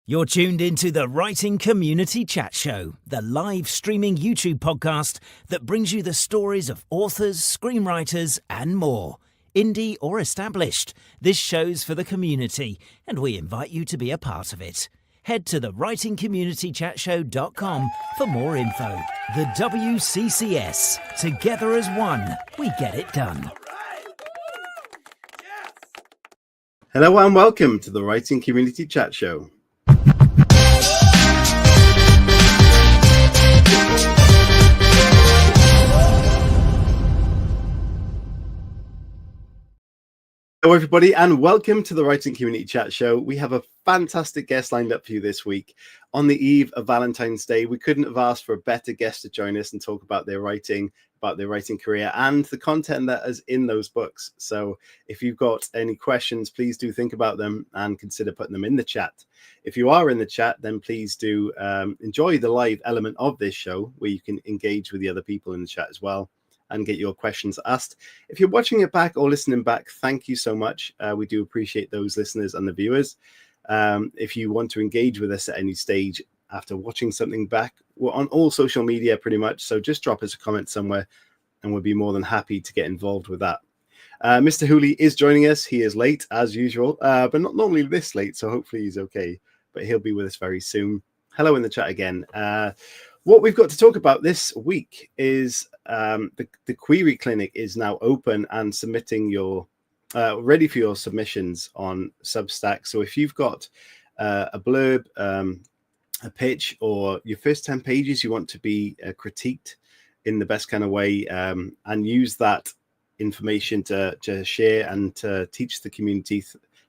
You're tuned into the Writing Community Chat Show, the live streaming YouTube podcast that brings you the stories of authors, screenwriters, and more. Indie or established, this show's for the community, and we invite you to be a part of it. Head to the writingcommunitychatshow.com for more info. The WCCS. Together as one, we get it done. Hello and welcome to the Writing Community Chat Show. Hello everybody and welcome to the Writing Community Chat Show. We have a fantastic guest lined up for you this week. On the eve of Valentine's Day, we couldn't have asked for a better guest to join us and talk about their writing career and the content that is in those books. So if you've got any questions, please do think about them and consider putting them in the chat. If you are in the chat, then please do enjoy the live element of this show where you can engage with the other people in the chat as well and get your questions asked. If you're watching it back or listening back, thank you so much. We do appreciate those listeners and the viewers. If you want to engage with us at any stage after watching something back, we're on all social media pretty much. So just drop us a comment somewhere and we'll be more than happy to get involved with that. Mr. Hooley is joining us. He is late as usual, but not normally this late. So hopefully he's okay, but he'll be with us very soon. Hello in the chat again. What we've got to talk about this week is the query clinic is now open and submitting your ready for your submissions on Substack. So if you've got a blurb, a pitch, or your first 10 pages you want to be critiqued in the best kind of way, and use that information to share and to teach the community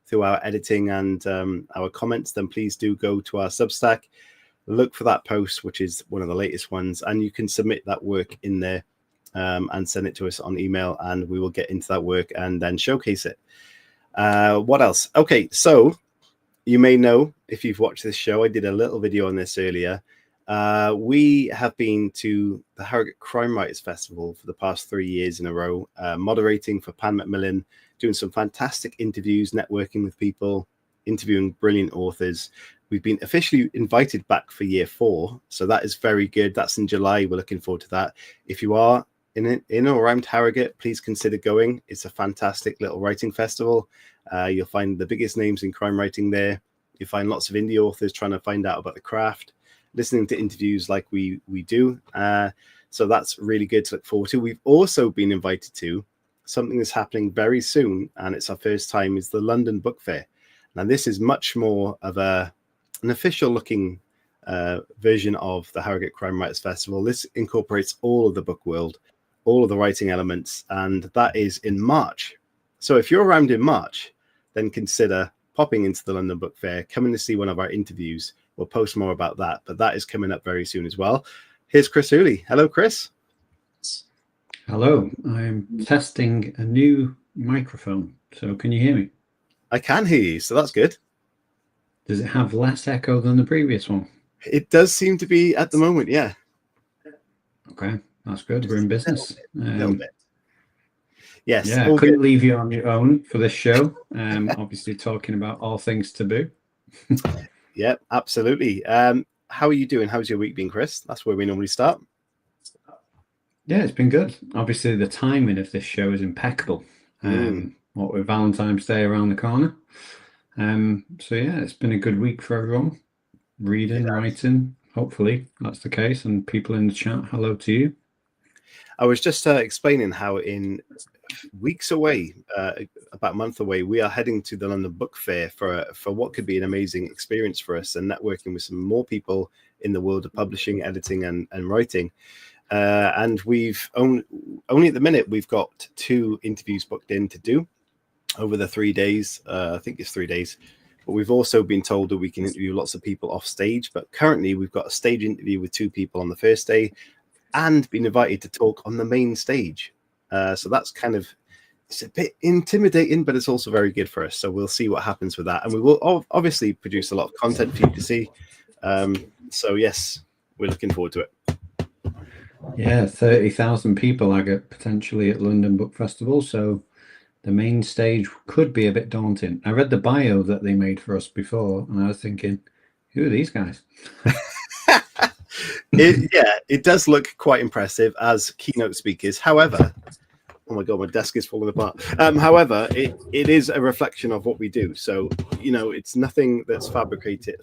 through our editing and our comments, then please do go to our Substack. Look for that post, which is one of the latest ones, and you can submit that work in there and send it to us on email, and we will get into that work and then showcase it. What else? Okay, so you may know, if you've watched this show, I did a little video on this earlier. We have been to the Harrogate Crime Writers Festival for the past 3 years in a row, moderating for Pan Macmillan, doing some fantastic interviews, networking with people, interviewing brilliant authors. We've been officially invited back for year 4, so that is very good. That's in July. We're looking forward to that. If you are in or around Harrogate, please consider going. It's a fantastic little writing festival. You'll find the biggest names in crime writing there. You'll find lots of indie authors trying to find out about the craft, listening to interviews like we do. So that's really good to look forward to. We've also been invited to something that's happening very soon, and it's our first time, is the London Book Fair. Now, this is much more of an official looking version of the Harrogate Crime Writers Festival. This incorporates all of the book world, all of the writing elements, and that is in March. So if you're around in March, then consider popping into the London Book Fair, coming to see one of our interviews. We'll post more about that, but that is coming up very soon as well. Here's Chris Hooley. Hello, Chris. Hello. I'm testing a new microphone. So can you hear me? I can hear you, so that's good. Does it have less echo than the previous one? It does seem to be at the moment, yeah. Okay, that's good. We're in business. A little bit. Yes. Yeah, I couldn't leave you on your own for this show. Obviously talking about all things taboo. Yeah, absolutely. How are you doing? How's your week been, Chris? That's where we normally start. Yeah, it's been good. Obviously, the timing of this show is impeccable. What with Valentine's Day around the corner. So yeah, it's been a good week for everyone. Reading, writing. Hopefully that's the case. And people in the chat, hello to you. I was just explaining how in weeks away, about a month away, we are heading to the London Book Fair for what could be an amazing experience for us, and networking with some more people in the world of publishing, editing, and writing. And we've only at the minute, we've got 2 interviews booked in to do over the 3 days. I think it's 3 days. But we've also been told that we can interview lots of people off stage. But currently, we've got a stage interview with 2 people on the first day and been invited to talk on the main stage. So that's kind of, it's a bit intimidating, but it's also very good for us. So we'll see what happens with that. And we will obviously produce a lot of content for you to see. So yes, we're looking forward to it. Yeah, 30,000 people I get potentially at London Book Festival. So the main stage could be a bit daunting. I read the bio that they made for us before, and I was thinking, who are these guys? It does look quite impressive as keynote speakers. However, oh my god, my desk is falling apart. However, it is a reflection of what we do. So, it's nothing that's fabricated.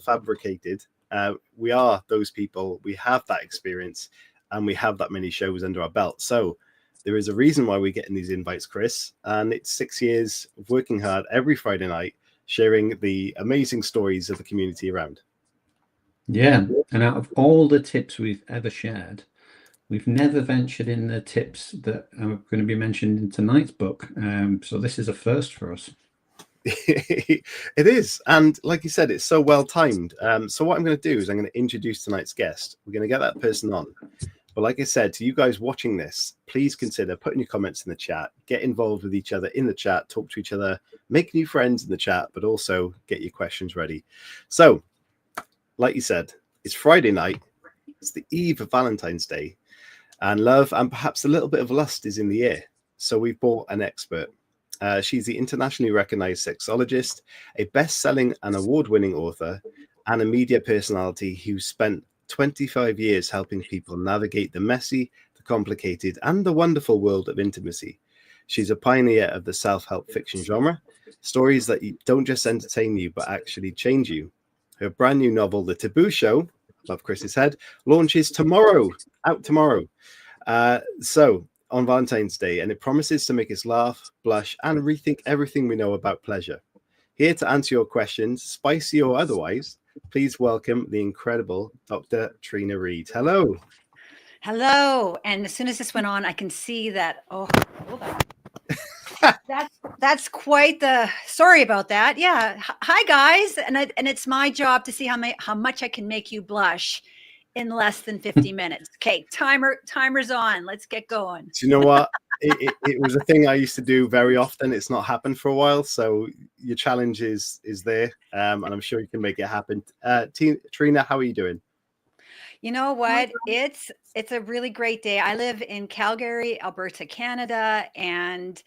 We are those people. We have that experience, and we have that many shows under our belt. So there is a reason why we're getting these invites, Chris, and it's 6 years of working hard every Friday night, sharing the amazing stories of the community around. Yeah, and out of all the tips we've ever shared, we've never ventured in the tips that are going to be mentioned in tonight's book. So this is a first for us. It is. And like you said, it's so well timed. So what I'm going to do is I'm going to introduce tonight's guest. We're going to get that person on. But like I said, to you guys watching this, please consider putting your comments in the chat, get involved with each other in the chat, talk to each other, make new friends in the chat, but also get your questions ready. So, like you said, it's Friday night. It's the eve of Valentine's Day. And love and perhaps a little bit of lust is in the air. So we've brought an expert. She's the internationally recognized sexologist, a best-selling and award-winning author, and a media personality who spent 25 years helping people navigate the messy, the complicated, and the wonderful world of intimacy. She's a pioneer of the self-help fiction genre, stories that don't just entertain you, but actually change you. Her brand new novel, The Taboo Show, above Chris's head, launches out tomorrow. So on Valentine's Day, and it promises to make us laugh, blush, and rethink everything we know about pleasure. Here to answer your questions, spicy or otherwise, please welcome the incredible Dr. Trina Read. Hello. Hello. And as soon as this went on, I can see that. Oh, hold on. That's quite the. Sorry about that. Yeah. Hi guys, and it's my job to see how much I can make you blush in less than 50 minutes. Okay, timer's on. Let's get going. Do you know what? It was a thing I used to do very often. It's not happened for a while, so your challenge is there, and I'm sure you can make it happen. Trina, how are you doing? You know what? It's a really great day. I live in Calgary, Alberta, Canada, and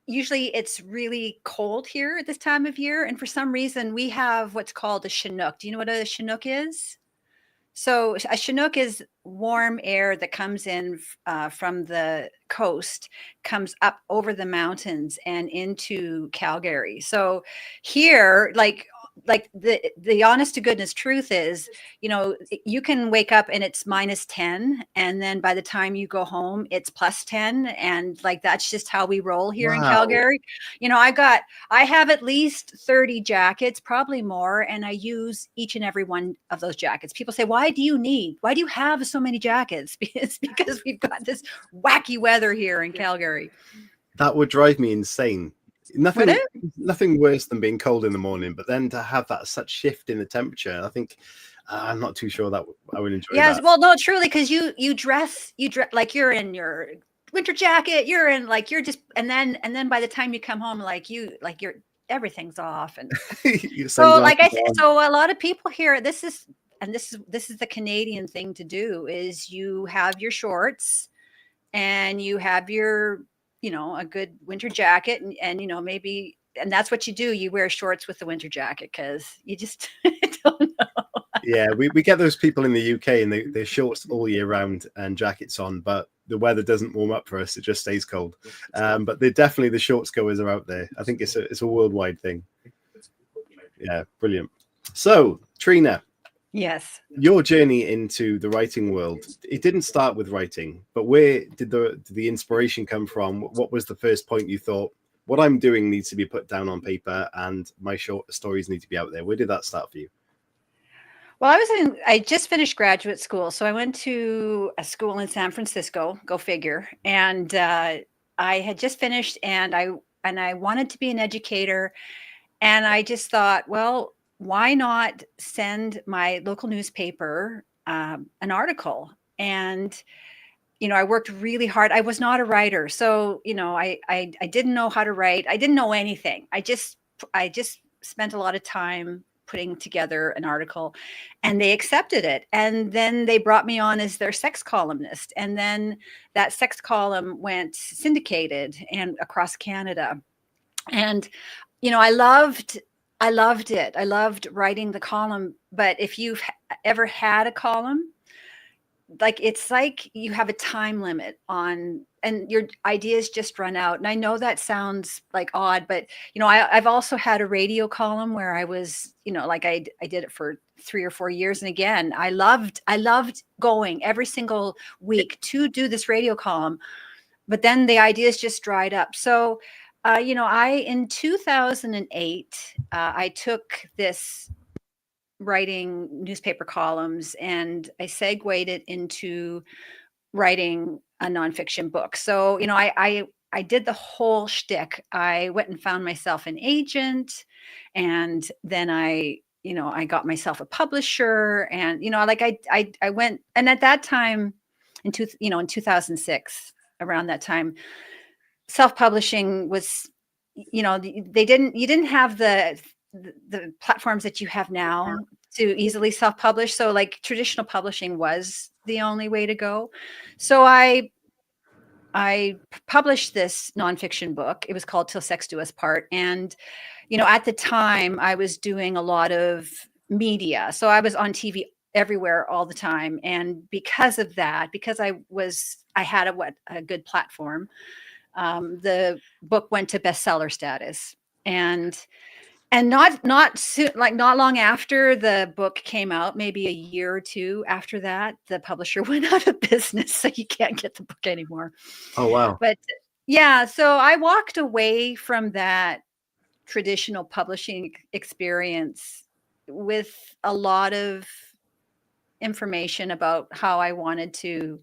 usually it's really cold here at this time of year. And for some reason, we have what's called a Chinook. Do you know what a Chinook is? So a Chinook is warm air that comes in from the coast, comes up over the mountains and into Calgary. So here, like the honest to goodness truth is, you can wake up and it's -10, and then by the time you go home, it's +10, and like that's just how we roll here in Calgary. I have at least 30 jackets, probably more, and I use each and every one of those jackets. People say, why do you have so many jackets? It's because we've got this wacky weather here in Calgary. That would drive me insane. Nothing worse than being cold in the morning, but then to have that such shift in the temperature, I think I'm not too sure that I would enjoy. Yes, well, no, truly, because you dress like you're in your winter jacket, you're in like you're just, and then by the time you come home, you're everything's off, and so like I said, so a lot of people here, this is the Canadian thing to do is you have your shorts and you have your a good winter jacket, and maybe, and that's what you do. You wear shorts with the winter jacket because you just don't know. Yeah, we get those people in the UK and they're shorts all year round and jackets on, but the weather doesn't warm up for us. It just stays cold. But they're definitely, the shorts goers are out there. I think it's a worldwide thing. Yeah, brilliant. So, Trina. Yes. Your journey into the writing world, it didn't start with writing, but where did the inspiration come from? What was the first point you thought, what I'm doing needs to be put down on paper and my short stories need to be out there? Where did that start for you? Well, I just finished graduate school. So I went to a school in San Francisco, go figure. And I had just finished, and I wanted to be an educator. And I just thought, well, why not send my local newspaper an article? And, I worked really hard. I was not a writer. So, I didn't know how to write. I didn't know anything. I just spent a lot of time putting together an article, and they accepted it. And then they brought me on as their sex columnist. And then that sex column went syndicated and across Canada. And, I loved it. I loved writing the column. But if you've ever had a column, it's like you have a time limit on, and your ideas just run out. And I know that sounds like odd, but I've also had a radio column where I was, I did it for 3 or 4 years. And again, I loved going every single week to do this radio column, but then the ideas just dried up. So, in 2008, I took this writing newspaper columns and I segued it into writing a nonfiction book. So, I did the whole shtick. I went and found myself an agent, and then I got myself a publisher, and I went, and at that time, in 2006, around that time, self-publishing was, you didn't have the platforms that you have now to easily self-publish. So like traditional publishing was the only way to go. So I published this nonfiction book. It was called Till Sex Do Us Part. And, at the time I was doing a lot of media. So I was on TV everywhere all the time. And because of that, because I had a good platform, the book went to bestseller status. And not soon, not long after the book came out, maybe a year or two after that, the publisher went out of business. So you can't get the book anymore. Oh, wow. But yeah, so I walked away from that traditional publishing experience with a lot of information about how I wanted to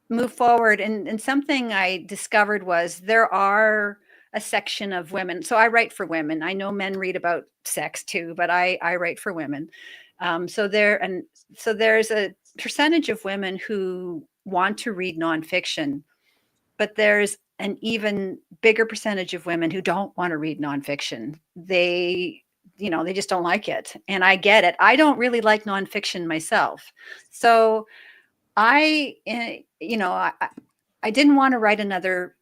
move forward. And something I discovered was there are a section of women. So I write for women. I know men read about sex too, but I write for women. So there's a percentage of women who want to read nonfiction, but there's an even bigger percentage of women who don't want to read nonfiction. They just don't like it. And I get it. I don't really like nonfiction myself. So I didn't want to write another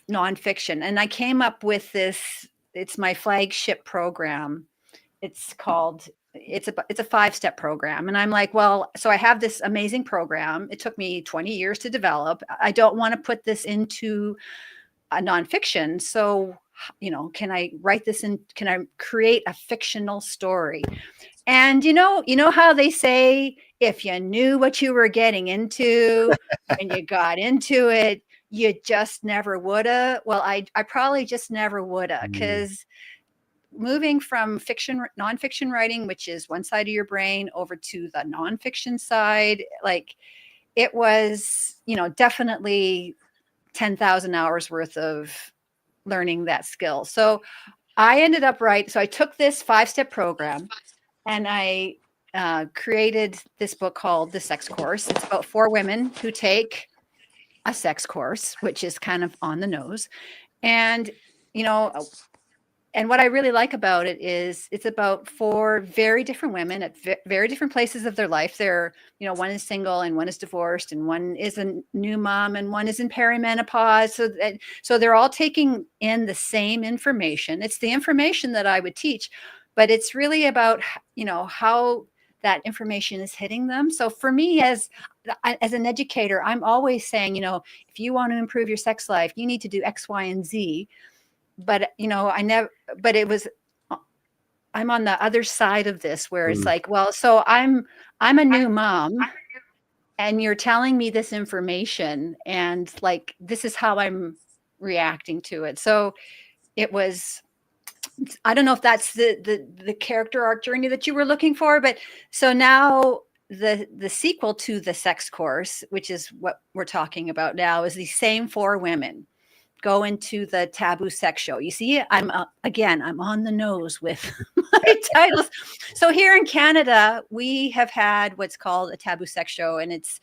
nonfiction. And I came up with this, it's my flagship program. It's a 5-step program. And I'm like, well, so I have this amazing program. It took me 20 years to develop. I don't want to put this into a nonfiction. So, can I write this in, can I create a fictional story? And you know how they say, if you knew what you were getting into and you got into it, you just never woulda. Well, I probably just never woulda, because moving from nonfiction writing, which is one side of your brain, over to the nonfiction side, it was, definitely 10,000 hours worth of learning that skill. So I ended up so I took this 5-step program and I created this book called The Sex Course. It's about 4 women who take a sex course, which is kind of on the nose. And, and what I really like about it is it's about 4 very different women at very different places of their life. They're, one is single and one is divorced and one is a new mom and one is in perimenopause. So they're all taking in the same information. It's the information that I would teach, but it's really about, how that information is hitting them. So for me, as an educator, I'm always saying, if you want to improve your sex life, you need to do X, Y, and Z. But, I'm on the other side of this where it's like, well, so I'm a new mom and you're telling me this information and this is how I'm reacting to it. So it was, I don't know if that's the character arc journey that you were looking for, but so now the sequel to The Sex Course, which is what we're talking about now, is these same 4 women go into the Taboo Sex Show. You see, I'm on the nose with my titles. So here in Canada, we have had what's called a Taboo Sex Show, and it's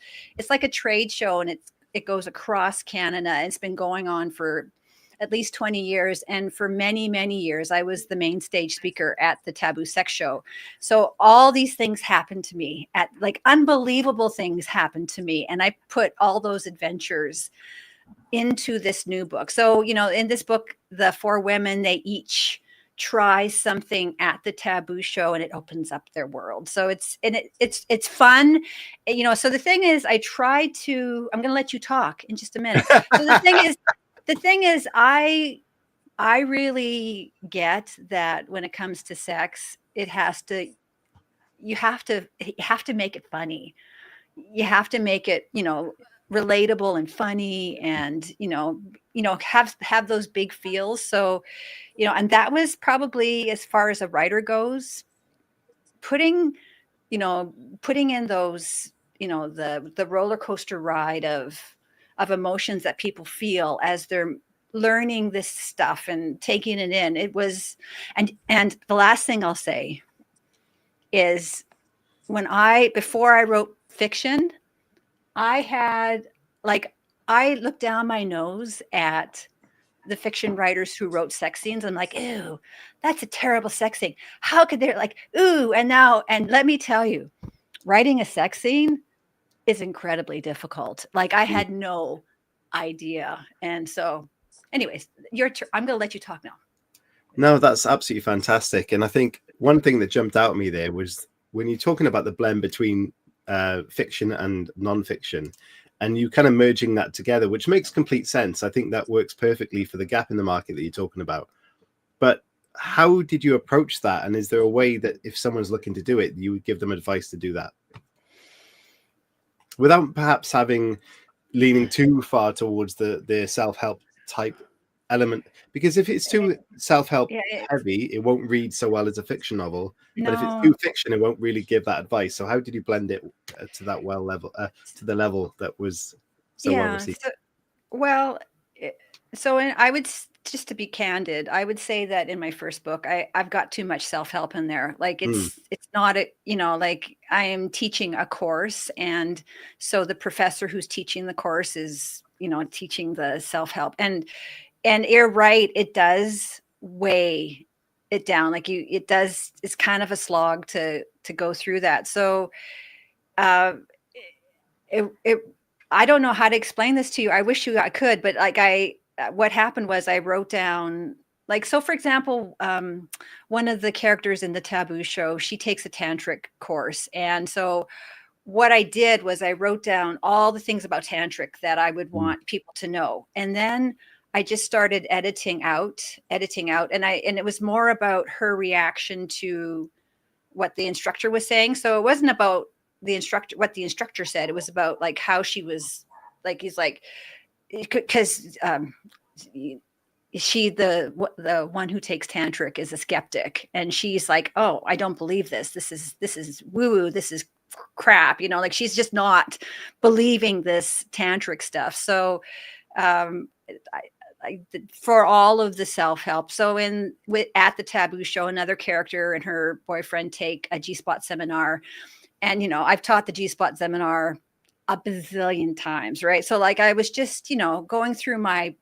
like a trade show, and it goes across Canada. It's been going on for at least 20 years. And for many, many years, I was the main stage speaker at the Taboo Sex Show. So all these things happened to me, unbelievable things happened to me. And I put all those adventures into this new book. So, in this book, the 4 women, they each try something at the Taboo Show, and it opens up their world. So it's fun. So the thing is, I'm going to let you talk in just a minute. So the thing is, I really get that when it comes to sex, you have to make it funny. You have to make it, relatable and funny, and have those big feels. So, and that was probably, as far as a writer goes, putting in those, the roller coaster ride of emotions that people feel as they're learning this stuff and taking it in. It was, and the last thing I'll say is, before I wrote fiction, I looked down my nose at the fiction writers who wrote sex scenes. I'm like, ew, that's a terrible sex scene. How could they, like, ooh, and let me tell you, writing a sex scene is incredibly difficult. Like, I had no idea. And so anyways, I'm going to let you talk now. No, that's absolutely fantastic. And I think one thing that jumped out at me there was when you're talking about the blend between fiction and non-fiction, and you kind of merging that together, which makes complete sense. I think that works perfectly for the gap in the market that you're talking about. But how did you approach that? And is there a way that if someone's looking to do it, you would give them advice to do that without perhaps leaning too far towards the self-help type element? Because if it's too self-help heavy, it won't read so well as a fiction novel. But if it's too fiction, it won't really give that advice. So how did you blend it to that level, to the level that was so well received? I would, just to be candid, I would say that in my first book, I've got too much self-help in there. Like, it's not like I am teaching a course, and so the professor who's teaching the course is, teaching the self-help, and you're right, it does weigh it down. Like, it's kind of a slog to go through that. So I don't know how to explain this to you. I wish I could, but what happened was I wrote down, like, so for example, one of the characters in the Taboo Show, she takes a tantric course. And so what I did was I wrote down all the things about tantric that I would want people to know. And then I just started editing out, and it was more about her reaction to what the instructor was saying. So it wasn't about what the instructor said. It was about, like, how she was, like, he's like, because the one who takes tantric is a skeptic, and she's like, oh, I don't believe this. This is woo woo. This is crap. Like, she's just not believing this tantric stuff. So, for all of the self-help. So at the Taboo Show, another character and her boyfriend take a G-spot seminar. And, I've taught the G-spot seminar a bazillion times, right? So, like, I was just, going through my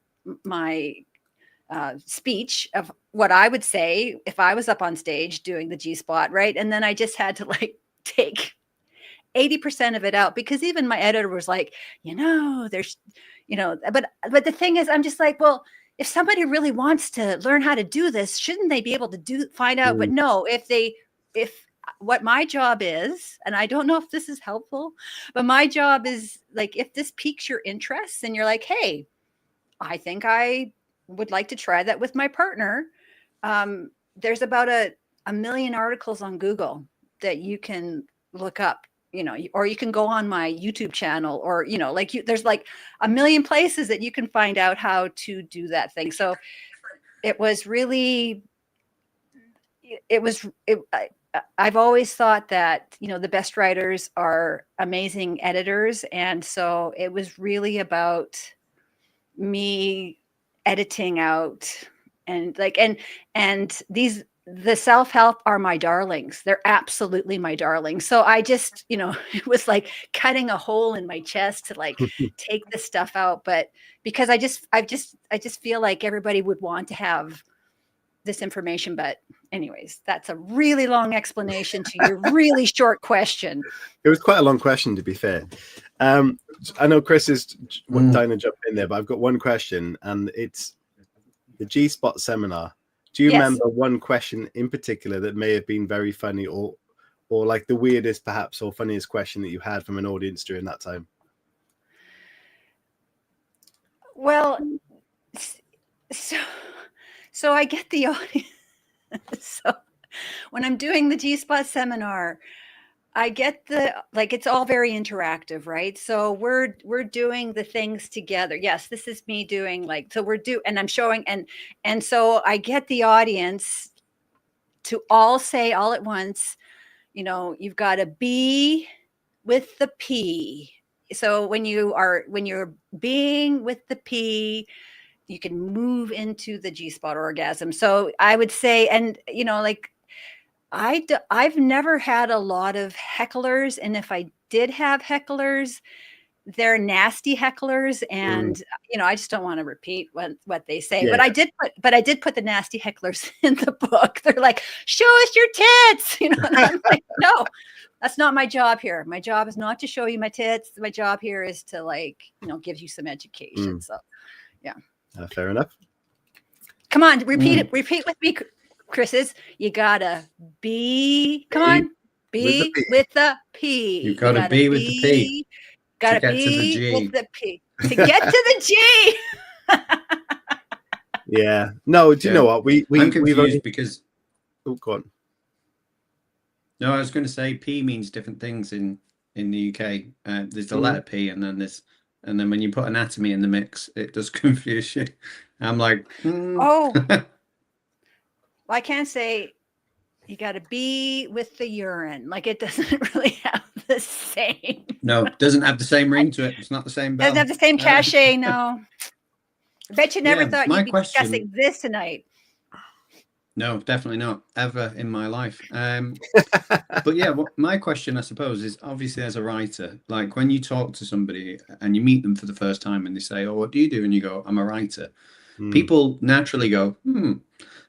speech of what I would say if I was up on stage doing the G-spot, right? And then I just had to, like, take 80% of it out, because even my editor was like, there's, but the thing is, I'm just like, well, if somebody really wants to learn how to do this, shouldn't they be able to find out? But no, if what my job is, and I don't know if this is helpful, but my job is, like, if this piques your interest and you're like, hey, I think I would like to try that with my partner. There's about a million articles on Google that you can look up, or you can go on my YouTube channel, or, there's like a million places that you can find out how to do that thing. So it was really, I've always thought that, the best writers are amazing editors. And so it was really about me editing out, and the self-help are my darlings. They're absolutely my darlings. So I just, it was like cutting a hole in my chest to, like, take this stuff out. But because I just feel like everybody would want to have, this information. But anyways, that's a really long explanation to your really short question. It was quite a long question, to be fair. I know Chris is dying to jump in there, but I've got one question, and it's the G-Spot seminar. Do you remember one question in particular that may have been very funny, or like the weirdest, perhaps, or funniest question that you had from an audience during that time? Well, so I get the audience. So when I'm doing the G-Spot seminar, I get it's all very interactive, right? So we're doing the things together. Yes, this is me doing and I'm showing, and so I get the audience to all say all at once, you've got to be with the P. So when you're being with the P, you can move into the G-Spot orgasm. So I would say, and I've never had a lot of hecklers, and if I did have hecklers, they're nasty hecklers, and I just don't want to repeat what they say. Yeah. But I did put the nasty hecklers in the book. They're like, "Show us your tits," and I'm like, no, that's not my job here. My job is not to show you my tits. My job here is to give you some education. So, yeah. Fair enough. Come on, repeat it. Repeat with me, Chris. You gotta be. Come on, be with the P. You gotta be with the P. Gotta be with the P to get to the G. Yeah. No. Do you know what I'm confused because. Oh, go on. No, I was going to say P means different things in the UK. There's the letter P, and then when you put anatomy in the mix, it does confuse you. I'm like, oh. Well, I can't say you got to be with the urine. It doesn't really have the same. No, it doesn't have the same ring to it. It's not the same bell. Doesn't have the same cachet. No. I bet you never thought you'd be discussing this tonight. No, definitely not ever in my life. But yeah, my question, I suppose, is obviously as a writer, like when you talk to somebody and you meet them for the first time and they say, "Oh, what do you do?" and you go, "I'm a writer." People naturally go,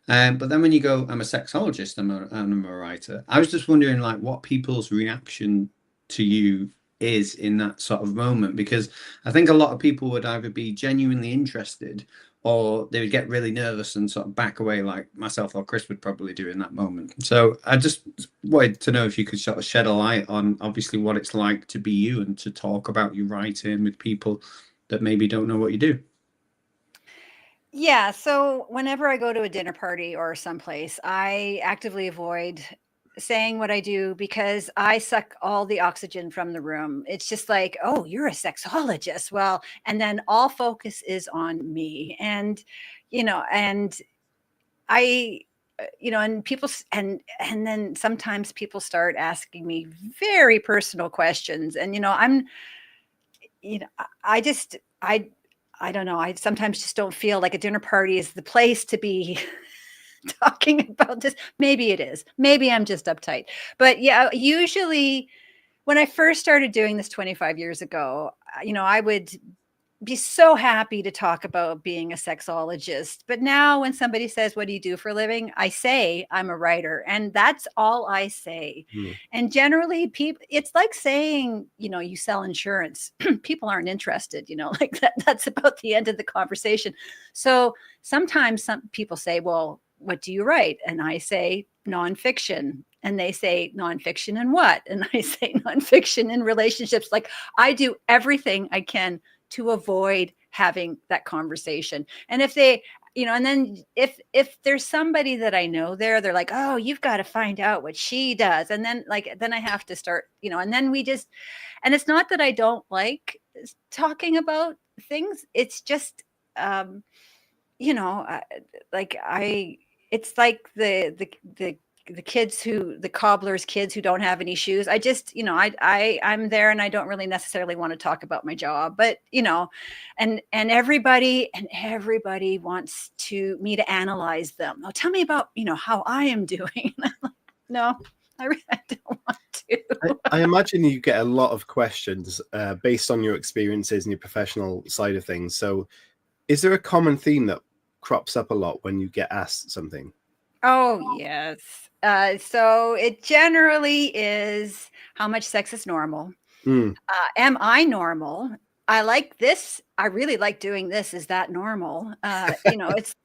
but then when you go, "I'm a sexologist," and I'm a writer. I was just wondering, what people's reaction to you is in that sort of moment, because I think a lot of people would either be genuinely interested, or they would get really nervous and sort of back away, like myself or Chris would probably do in that moment. So I just wanted to know if you could sort of shed a light on obviously what it's like to be you and to talk about your writing with people that maybe don't know what you do. Yeah. So whenever I go to a dinner party or someplace, I actively avoid saying what I do because I suck all the oxygen from the room. It's just like, "Oh, you're a sexologist." Well, and then all focus is on me. And, and I, and people, and then sometimes people start asking me very personal questions. And, I don't know. I sometimes just don't feel like a dinner party is the place to be talking about this. Maybe it is. Maybe I'm just uptight. But yeah, usually when I first started doing this 25 years ago, I would be so happy to talk about being a sexologist. But now when somebody says, "What do you do for a living?" I say, "I'm a writer." And that's all I say. And generally it's like saying, you sell insurance. People aren't interested, that's about the end of the conversation. So sometimes some people say, "Well, what do you write?" And I say, "Nonfiction." And they say, "Nonfiction in what?" And I say, "Nonfiction in relationships." I do everything I can to avoid having that conversation. And if they, and then if there's somebody that I know there, they're like, "Oh, you've got to find out what she does." And then then I have to start, and then and it's not that I don't like talking about things. It's just, it's like the cobbler's kids who don't have any shoes. I just, I'm there and I don't really necessarily want to talk about my job, but and everybody wants me to analyze them. "Oh, tell me about, how I am doing." No, I really don't want to. I imagine you get a lot of questions based on your experiences and your professional side of things. So is there a common theme that crops up a lot when you get asked something? Oh, yes. So it generally is how much sex is normal. Am I normal? I like this. I really like doing this. Is that normal? It's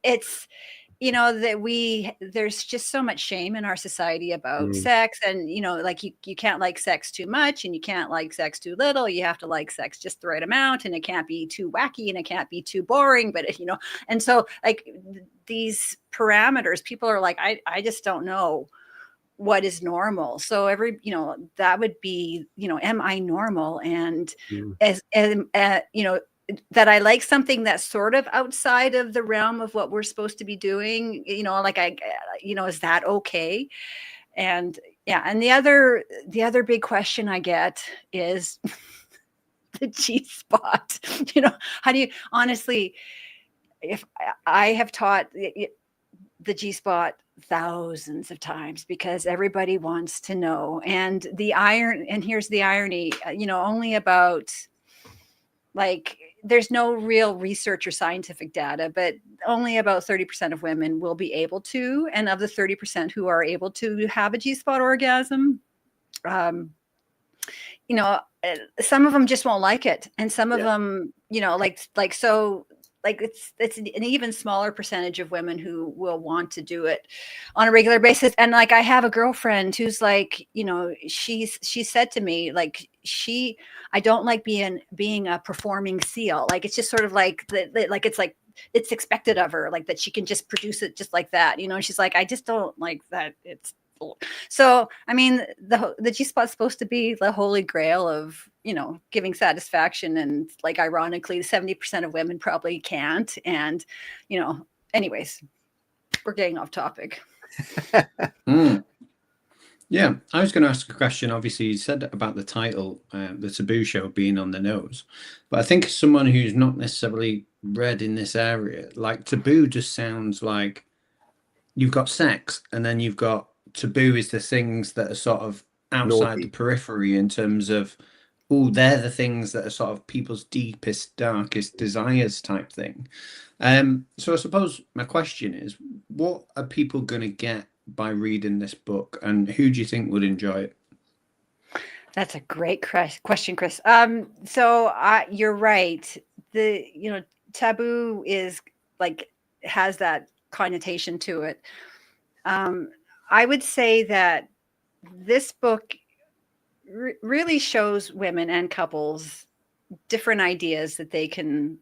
that there's just so much shame in our society about sex, and like you can't like sex too much and you can't like sex too little. You have to like sex just the right amount, and it can't be too wacky and it can't be too boring, but and so like these parameters, people are like, I just don't know what is normal. So that would be, am I normal? And that I like something that's sort of outside of the realm of what we're supposed to be doing, like is that okay? And yeah. And the other big question I get is the G spot. How do you, honestly, if I have taught the G spot thousands of times because everybody wants to know. And here's the irony, only about, like, there's no real research or scientific data, but only about 30% of women will be able to. And of the 30% who are able to have a G-spot orgasm, some of them just won't like it. And some of them, so like it's an even smaller percentage of women who will want to do it on a regular basis. And like, I have a girlfriend who's like, she said to me, like, I don't like being a performing seal. Like, it's just sort of like it's expected of her, like that she can just produce it just like that. And she's like, I just don't like that. So, I mean, the G-spot's supposed to be the holy grail of, giving satisfaction. And like, ironically, 70% of women probably can't. And, anyways, we're getting off topic. Yeah, I was going to ask a question. Obviously, you said about the title, the Taboo Show, being on the nose. But I think as someone who's not necessarily read in this area, like, taboo just sounds like you've got sex and then you've got taboo is the things that are sort of outside the periphery in terms of, they're the things that are sort of people's deepest, darkest desires type thing. So I suppose my question is, what are people going to get by reading this book, and who do you think would enjoy it? That's a great question, Chris. So you're right. The taboo is like, has that connotation to it. I would say that this book really shows women and couples different ideas that they can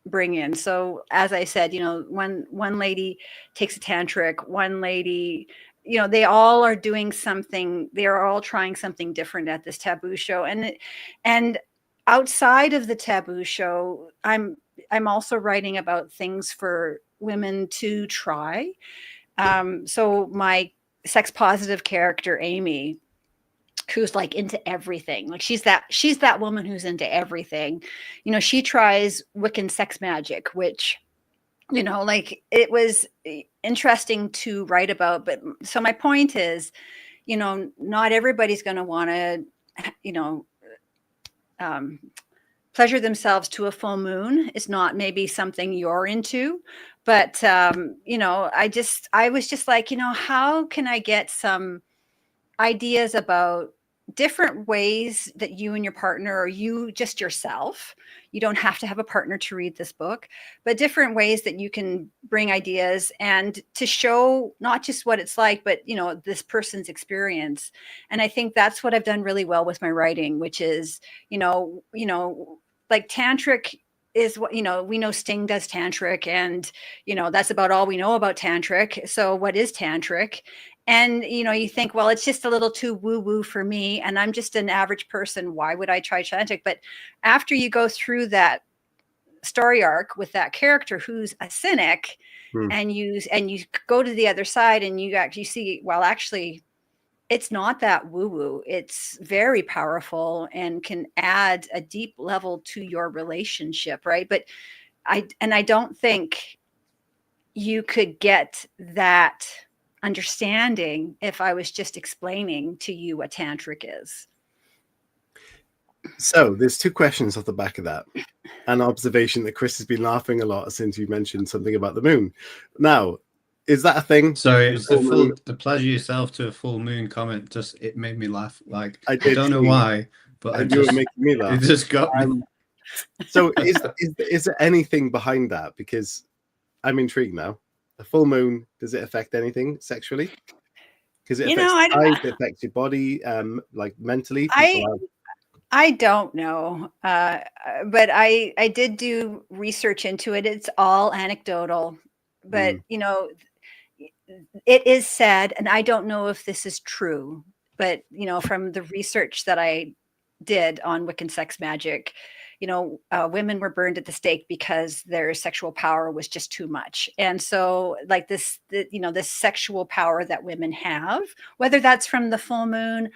bring in. So as I said, when one lady takes a tantric, one lady, they all are doing something, they are all trying something different at this Taboo Show. And outside of the Taboo Show, I'm also writing about things for women to try. So my sex positive character, Amy, who's like into everything, like she's that woman who's into everything. She tries Wiccan sex magic, which, like, it was interesting to write about. But so my point is, not everybody's going to want to, pleasure themselves to a full moon. Is not maybe something you're into, but I was just like, how can I get some ideas about different ways that you and your partner, or you just yourself, you don't have to have a partner to read this book, but different ways that you can bring ideas and to show not just what it's like, but this person's experience. And I think that's what I've done really well with my writing, which is, like, tantric is what, we know Sting does tantric, and that's about all we know about tantric. So what is tantric? And you think, well, it's just a little too woo-woo for me, and I'm just an average person. Why would I try tantric? But after you go through that story arc with that character who's a cynic, and you go to the other side, and you actually see, well, actually, it's not that woo-woo. It's very powerful and can add a deep level to your relationship, right? But I don't think you could get that understanding if I was just explaining to you what tantric is. So there's two questions off the back of that. An observation that Chris has been laughing a lot since you mentioned something about the moon. Now, Is that a thing? Sorry, it was Full moon? the pleasure yourself to a full moon comment. Just it made me laugh. Like I I did don't know too. why, but And you were making me it laugh. just got me. So is there anything behind that? Because I'm intrigued now. A full moon, does it affect anything sexually? Because it affects the eyes, it affects your body, like mentally. I don't know, but I did do research into it. It's all anecdotal, but it is said, and I don't know if this is true, but from the research that I did on Wiccan sex magic, women were burned at the stake because their sexual power was just too much. And so like this sexual power that women have, whether that's from the full moon,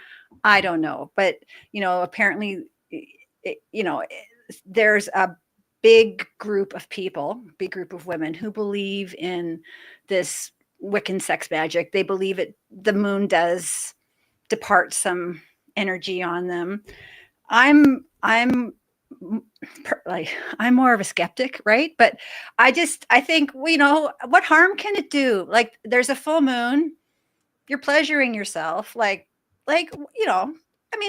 I don't know. But, apparently, there's a big group of women who believe in this Wiccan sex magic. They believe the moon does depart some energy on them. I'm more of a skeptic, right? But I think, what harm can it do? Like, there's a full moon, you're pleasuring yourself,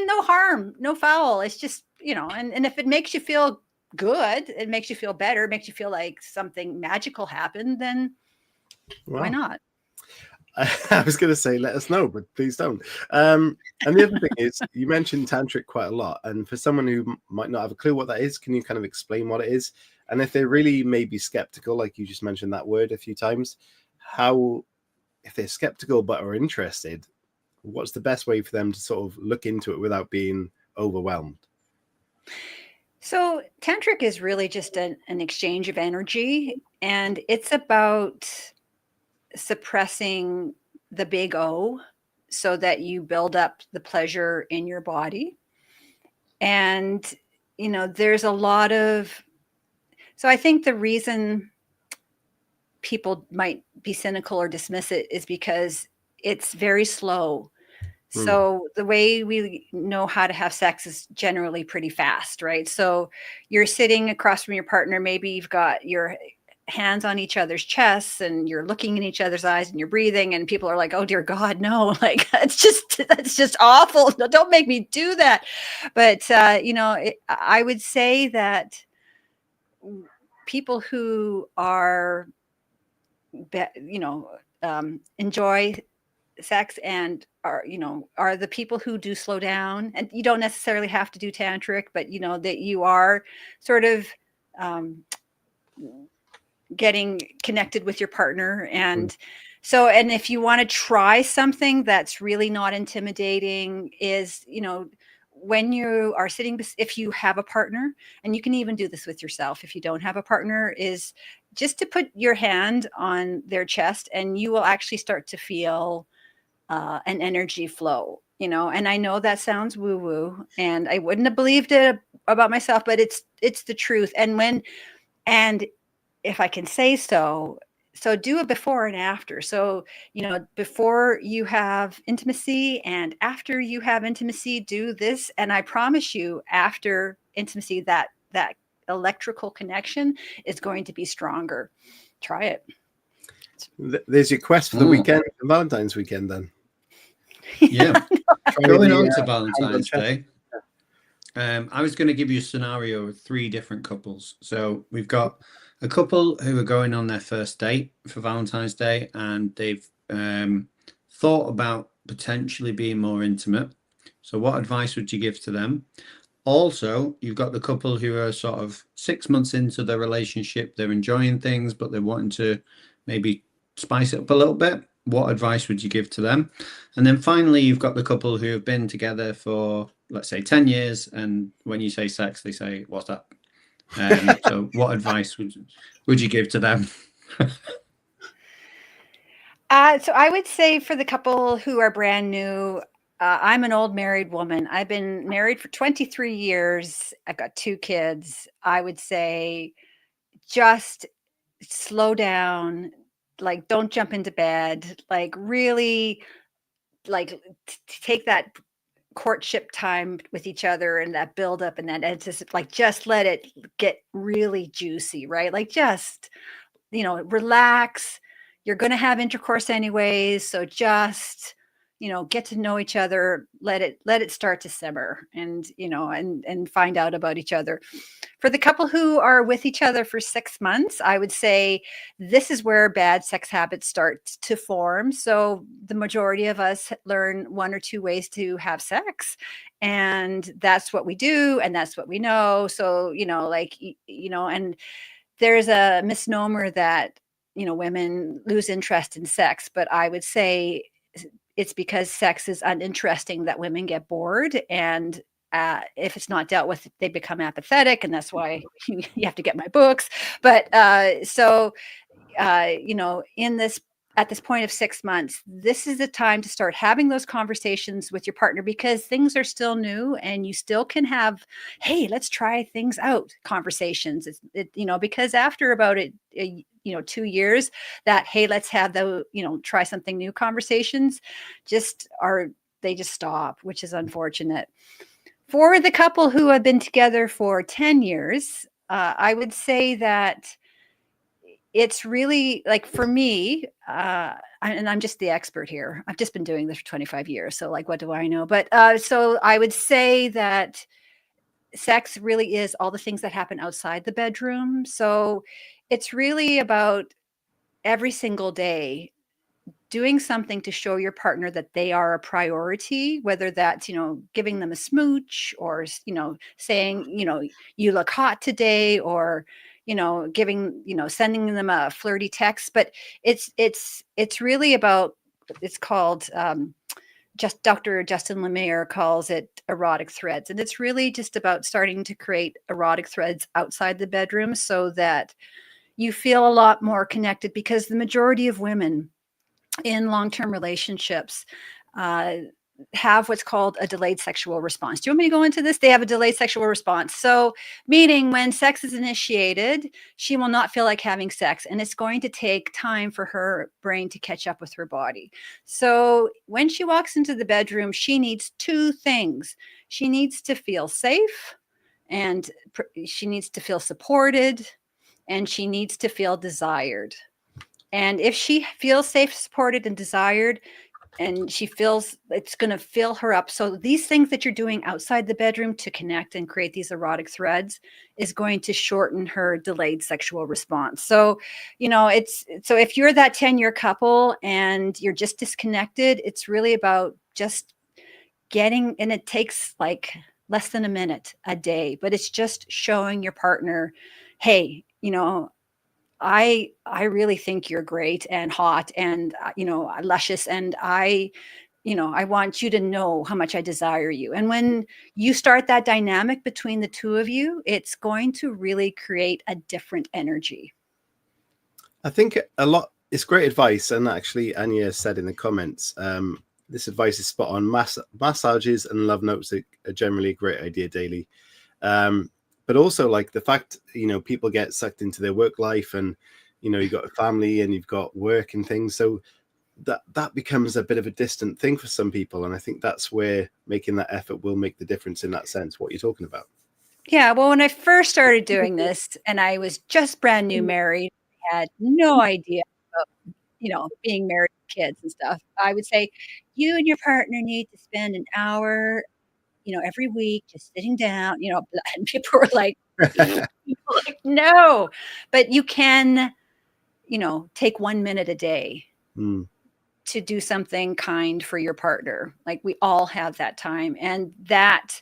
no harm, no foul. It's just, and if it makes you feel good, it makes you feel better, makes you feel like something magical happened, then why not? I was going to say, let us know, but please don't. And the other thing is, you mentioned tantric quite a lot. And for someone who might not have a clue what that is, can you kind of explain what it is? And if they're really maybe skeptical, like you just mentioned that word a few times, if they're skeptical but are interested, what's the best way for them to sort of look into it without being overwhelmed? So tantric is really just an exchange of energy, and it's about suppressing the big O so that you build up the pleasure in your body. And, there's a lot of, so I think the reason people might be cynical or dismiss it is because it's very slow. So the way we know how to have sex is generally pretty fast, right? So you're sitting across from your partner, maybe you've got your hands on each other's chests and you're looking in each other's eyes and you're breathing, and people are like, oh dear God, no, like that's just awful. No, don't make me do that. But I would say that people who are enjoy sex and are the people who do slow down, and you don't necessarily have to do tantric, but that you are sort of getting connected with your partner. And so, and if you want to try something that's really not intimidating, is, when you are sitting, if you have a partner, and you can even do this with yourself if you don't have a partner, is just to put your hand on their chest, and you will actually start to feel an energy flow, and I know that sounds woo woo, and I wouldn't have believed it about myself, but it's the truth. And if I can say so do a before and after. So, before you have intimacy and after you have intimacy, do this. And I promise you, after intimacy, that electrical connection is going to be stronger. Try it. There's your quest for the weekend, Valentine's weekend, then. Yeah. Going on to Valentine's Day, I was going to give you a scenario of 3 different couples. So we've got a couple who are going on their first date for Valentine's Day, and they've thought about potentially being more intimate. So what advice would you give to them? Also, you've got the couple who are sort of 6 months into their relationship. They're enjoying things, but they're wanting to maybe spice it up a little bit. What advice would you give to them? And then finally, you've got the couple who have been together for, let's say, 10 years. And when you say sex, they say, what's that? So what advice would you give to them? So I would say, for the couple who are brand new, I'm an old married woman. I've been married for 23 years. I've got 2 kids. I would say just slow down. Like, don't jump into bed. Like, really, like, take that courtship time with each other and that build up and that like, just let it get really juicy, right? Like, just, relax, you're going to have intercourse anyways. So just, get to know each other, let it start to simmer, and, and find out about each other. For the couple who are with each other for 6 months, I would say this is where bad sex habits start to form. So the majority of us learn 1 or 2 ways to have sex, and that's what we do, and that's what we know. So, and there's a misnomer that, women lose interest in sex, but I would say it's because sex is uninteresting that women get bored, and if it's not dealt with, they become apathetic, and that's why you have to get my books. But in this, at this point of 6 months, this is the time to start having those conversations with your partner, because things are still new, and you still can have, hey, let's try things out conversations. Because after about 2 years, that, hey, let's have the, try something new conversations they just stop, which is unfortunate. For the couple who have been together for 10 years, I would say that it's really, like, for me, and I'm just the expert here. I've just been doing this for 25 years. So, like, what do I know? But so I would say that sex really is all the things that happen outside the bedroom. So it's really about every single day doing something to show your partner that they are a priority, whether that's, giving them a smooch, or, saying, you look hot today, or, sending them a flirty text. But it's really about, it's called, just Dr. Justin Lemire calls it erotic threads. And it's really just about starting to create erotic threads outside the bedroom, so that you feel a lot more connected, because the majority of women in long-term relationships have what's called a delayed sexual response. Do you want me to go into this? They have a delayed sexual response. So meaning when sex is initiated, she will not feel like having sex, and it's going to take time for her brain to catch up with her body. So when she walks into the bedroom, she needs 2 things. She needs to feel safe, and she needs to feel supported, and she needs to feel desired. And if she feels safe, supported, and desired, and she feels it's going to fill her up. So these things that you're doing outside the bedroom to connect and create these erotic threads is going to shorten her delayed sexual response. So, so if you're that 10-year couple and you're just disconnected, it's really about just getting, and it takes like less than a minute a day, but it's just showing your partner, hey, I really think you're great and hot and, luscious. And I want you to know how much I desire you. And when you start that dynamic between the 2 of you, it's going to really create a different energy. I think it's great advice. And actually, Anya said in the comments, this advice is spot on. Massages and love notes are generally a great idea daily. But also, like, the fact, people get sucked into their work life, and, you've got a family and you've got work and things. So that becomes a bit of a distant thing for some people. And I think that's where making that effort will make the difference in that sense, what you're talking about. Yeah. Well, when I first started doing this, and I was just brand new married, I had no idea about, being married with kids and stuff. I would say, you and your partner need to spend an hour, every week, just sitting down, and people were like, no, but you can, take 1 minute a day to do something kind for your partner. Like, we all have that time, and that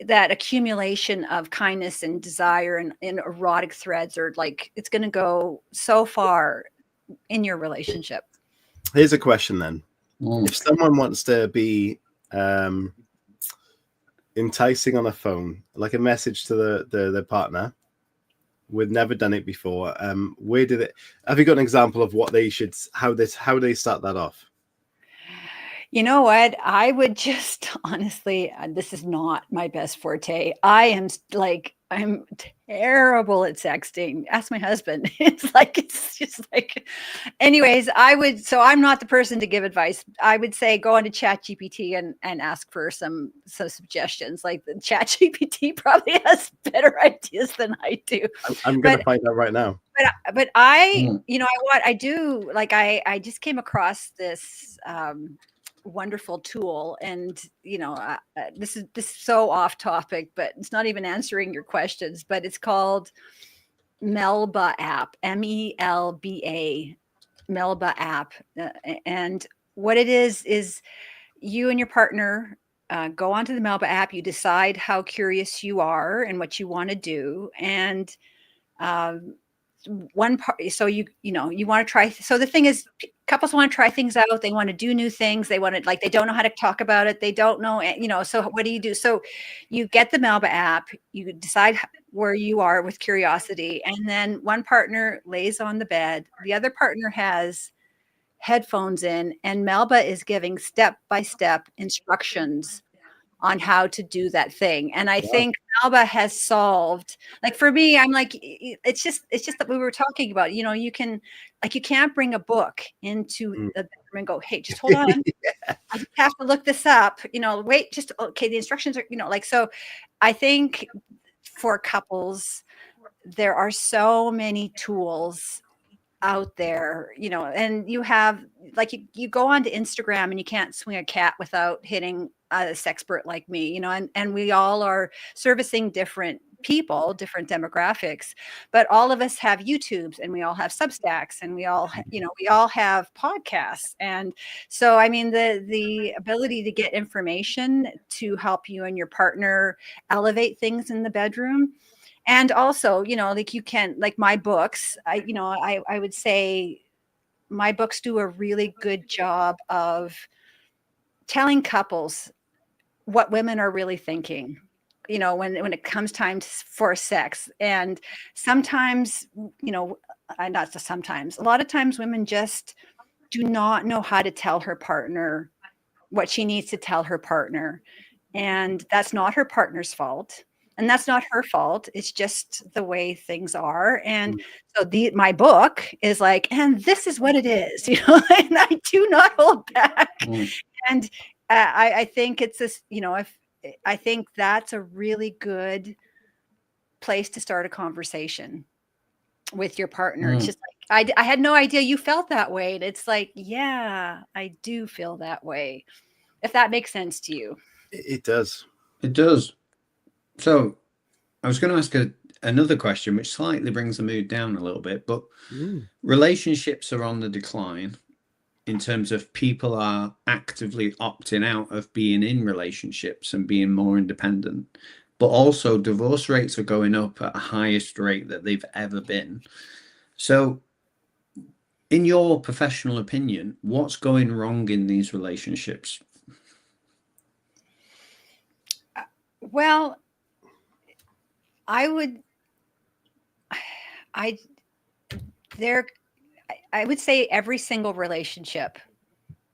accumulation of kindness and desire and erotic threads are like, it's going to go so far in your relationship. Here's a question then. If someone wants to be enticing on a phone, like a message to the partner, we've never done it before, where did it, have you got an example of what they should, how they start that off? You know what? I would just honestly, this is not my best forte. I am like, I'm terrible at sexting. Ask my husband. It's just like, anyways, so I'm not the person to give advice. I would say go onto ChatGPT and ask for some suggestions. Like the ChatGPT probably has better ideas than I do. I'm going to find out right now. But I, what I do, like I just came across this wonderful tool, and this is so off topic, but it's not even answering your questions, but it's called Melba app, MELBA, Melba app. And what it is you and your partner go onto the Melba app, you decide how curious you are and what you want to do. And one part, so you want to try, so the thing is, couples want to try things out, they want to do new things, they want to, like, they don't know how to talk about it, they don't know, so what do? So you get the Melba app, you decide where you are with curiosity, and then one partner lays on the bed, the other partner has headphones in, and Melba is giving step-by-step instructions on how to do that thing. And I think Melba has solved, like, for me, I'm like, it's just that we were talking about, you can't bring a book into the bedroom and go, hey, just hold on. I just have to look this up, wait, just, okay, the instructions are, so I think for couples, there are so many tools out there, and you have, like, you go onto Instagram and you can't swing a cat without hitting a sexpert like me, and we all are servicing different people, different demographics, but all of us have YouTubes, and we all have Substacks, and we all have podcasts. And so, I mean, the ability to get information to help you and your partner elevate things in the bedroom. And also, like, you can, like, my books, I would say my books do a really good job of telling couples what women are really thinking, when it comes time for sex. And sometimes, not sometimes, a lot of times women just do not know how to tell her partner what she needs to tell her partner. And that's not her partner's fault. And that's not her fault. It's just the way things are. And so my book is like, and this is what it is, and I do not hold back. And I think it's this, I think that's a really good place to start a conversation with your partner. It's just like, I had no idea you felt that way. And it's like, yeah, I do feel that way. If that makes sense to you. It does. It does. So I was going to ask another question, which slightly brings the mood down a little bit, but relationships are on the decline in terms of people are actively opting out of being in relationships and being more independent, but also divorce rates are going up at the highest rate that they've ever been. So in your professional opinion, what's going wrong in these relationships? Well, I would say every single relationship,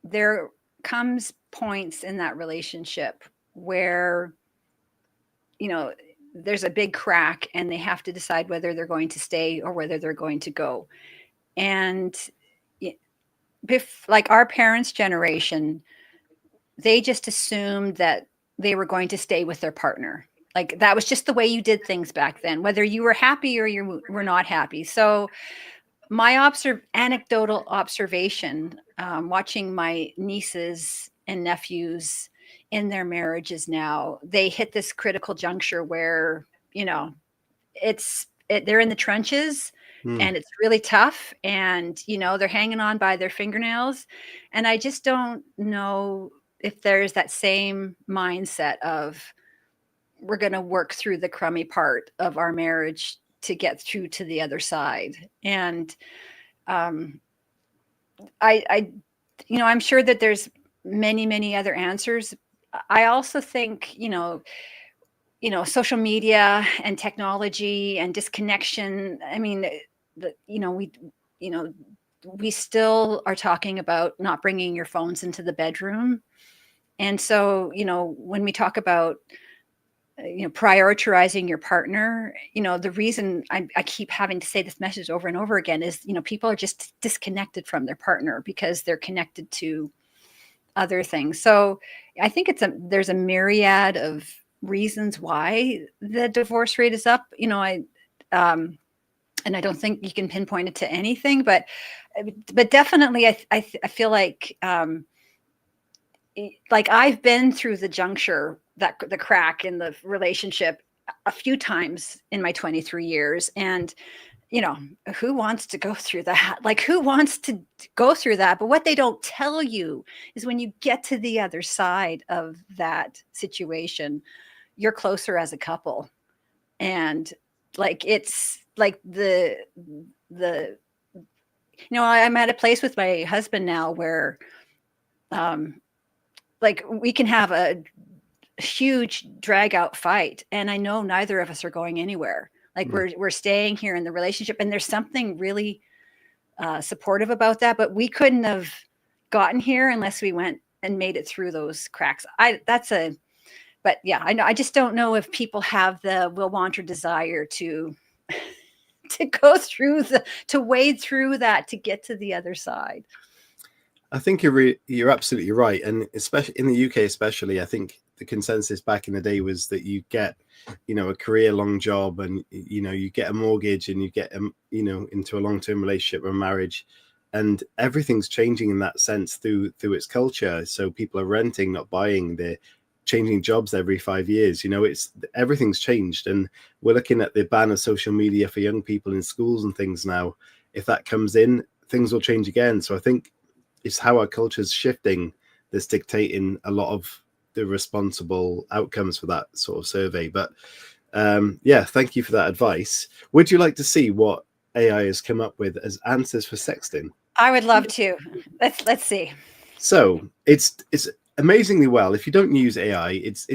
there comes points in that relationship where, there's a big crack and they have to decide whether they're going to stay or whether they're going to go. And like our parents' generation, they just assumed that they were going to stay with their partner. Like, that was just the way you did things back then, whether you were happy or you were not happy. So my anecdotal observation, watching my nieces and nephews in their marriages now, they hit this critical juncture where, they're in the trenches and it's really tough, and, they're hanging on by their fingernails. And I just don't know if there's that same mindset of, we're going to work through the crummy part of our marriage to get through to the other side. And I'm sure that there's many, many other answers. I also think, social media and technology and disconnection. I mean, we still are talking about not bringing your phones into the bedroom. And so, when we talk about prioritizing your partner. The reason I keep having to say this message over and over again is, people are just disconnected from their partner because they're connected to other things. So I think there's a myriad of reasons why the divorce rate is up. And I don't think you can pinpoint it to anything, but definitely I feel like I've been through the juncture, the crack in the relationship a few times in my 23 years. And, who wants to go through that? Like, who wants to go through that? But what they don't tell you is when you get to the other side of that situation, you're closer as a couple. And it's like I'm at a place with my husband now where, we can have a huge drag out fight, and I know neither of us are going anywhere. We're staying here in the relationship, and there's something really supportive about that. But we couldn't have gotten here unless we went and made it through those cracks. But yeah, I know. I just don't know if people have the will, want, or desire to go through to wade through that to get to the other side. I think you're absolutely right, and especially in the UK, I think the consensus back in the day was that you get, a career-long job, and you get a mortgage, and you get into a long-term relationship or marriage, and everything's changing in that sense through its culture. So people are renting, not buying. They're changing jobs every 5 years. Everything's changed, and we're looking at the ban of social media for young people in schools and things now. If that comes in, things will change again. So I think it's how our culture is shifting that's dictating a lot of the responsible outcomes for that sort of survey. But thank you for that advice. Would you like to see what AI has come up with as answers for sexting? I would love to. Let's see. So it's amazingly well. If you don't use AI, it's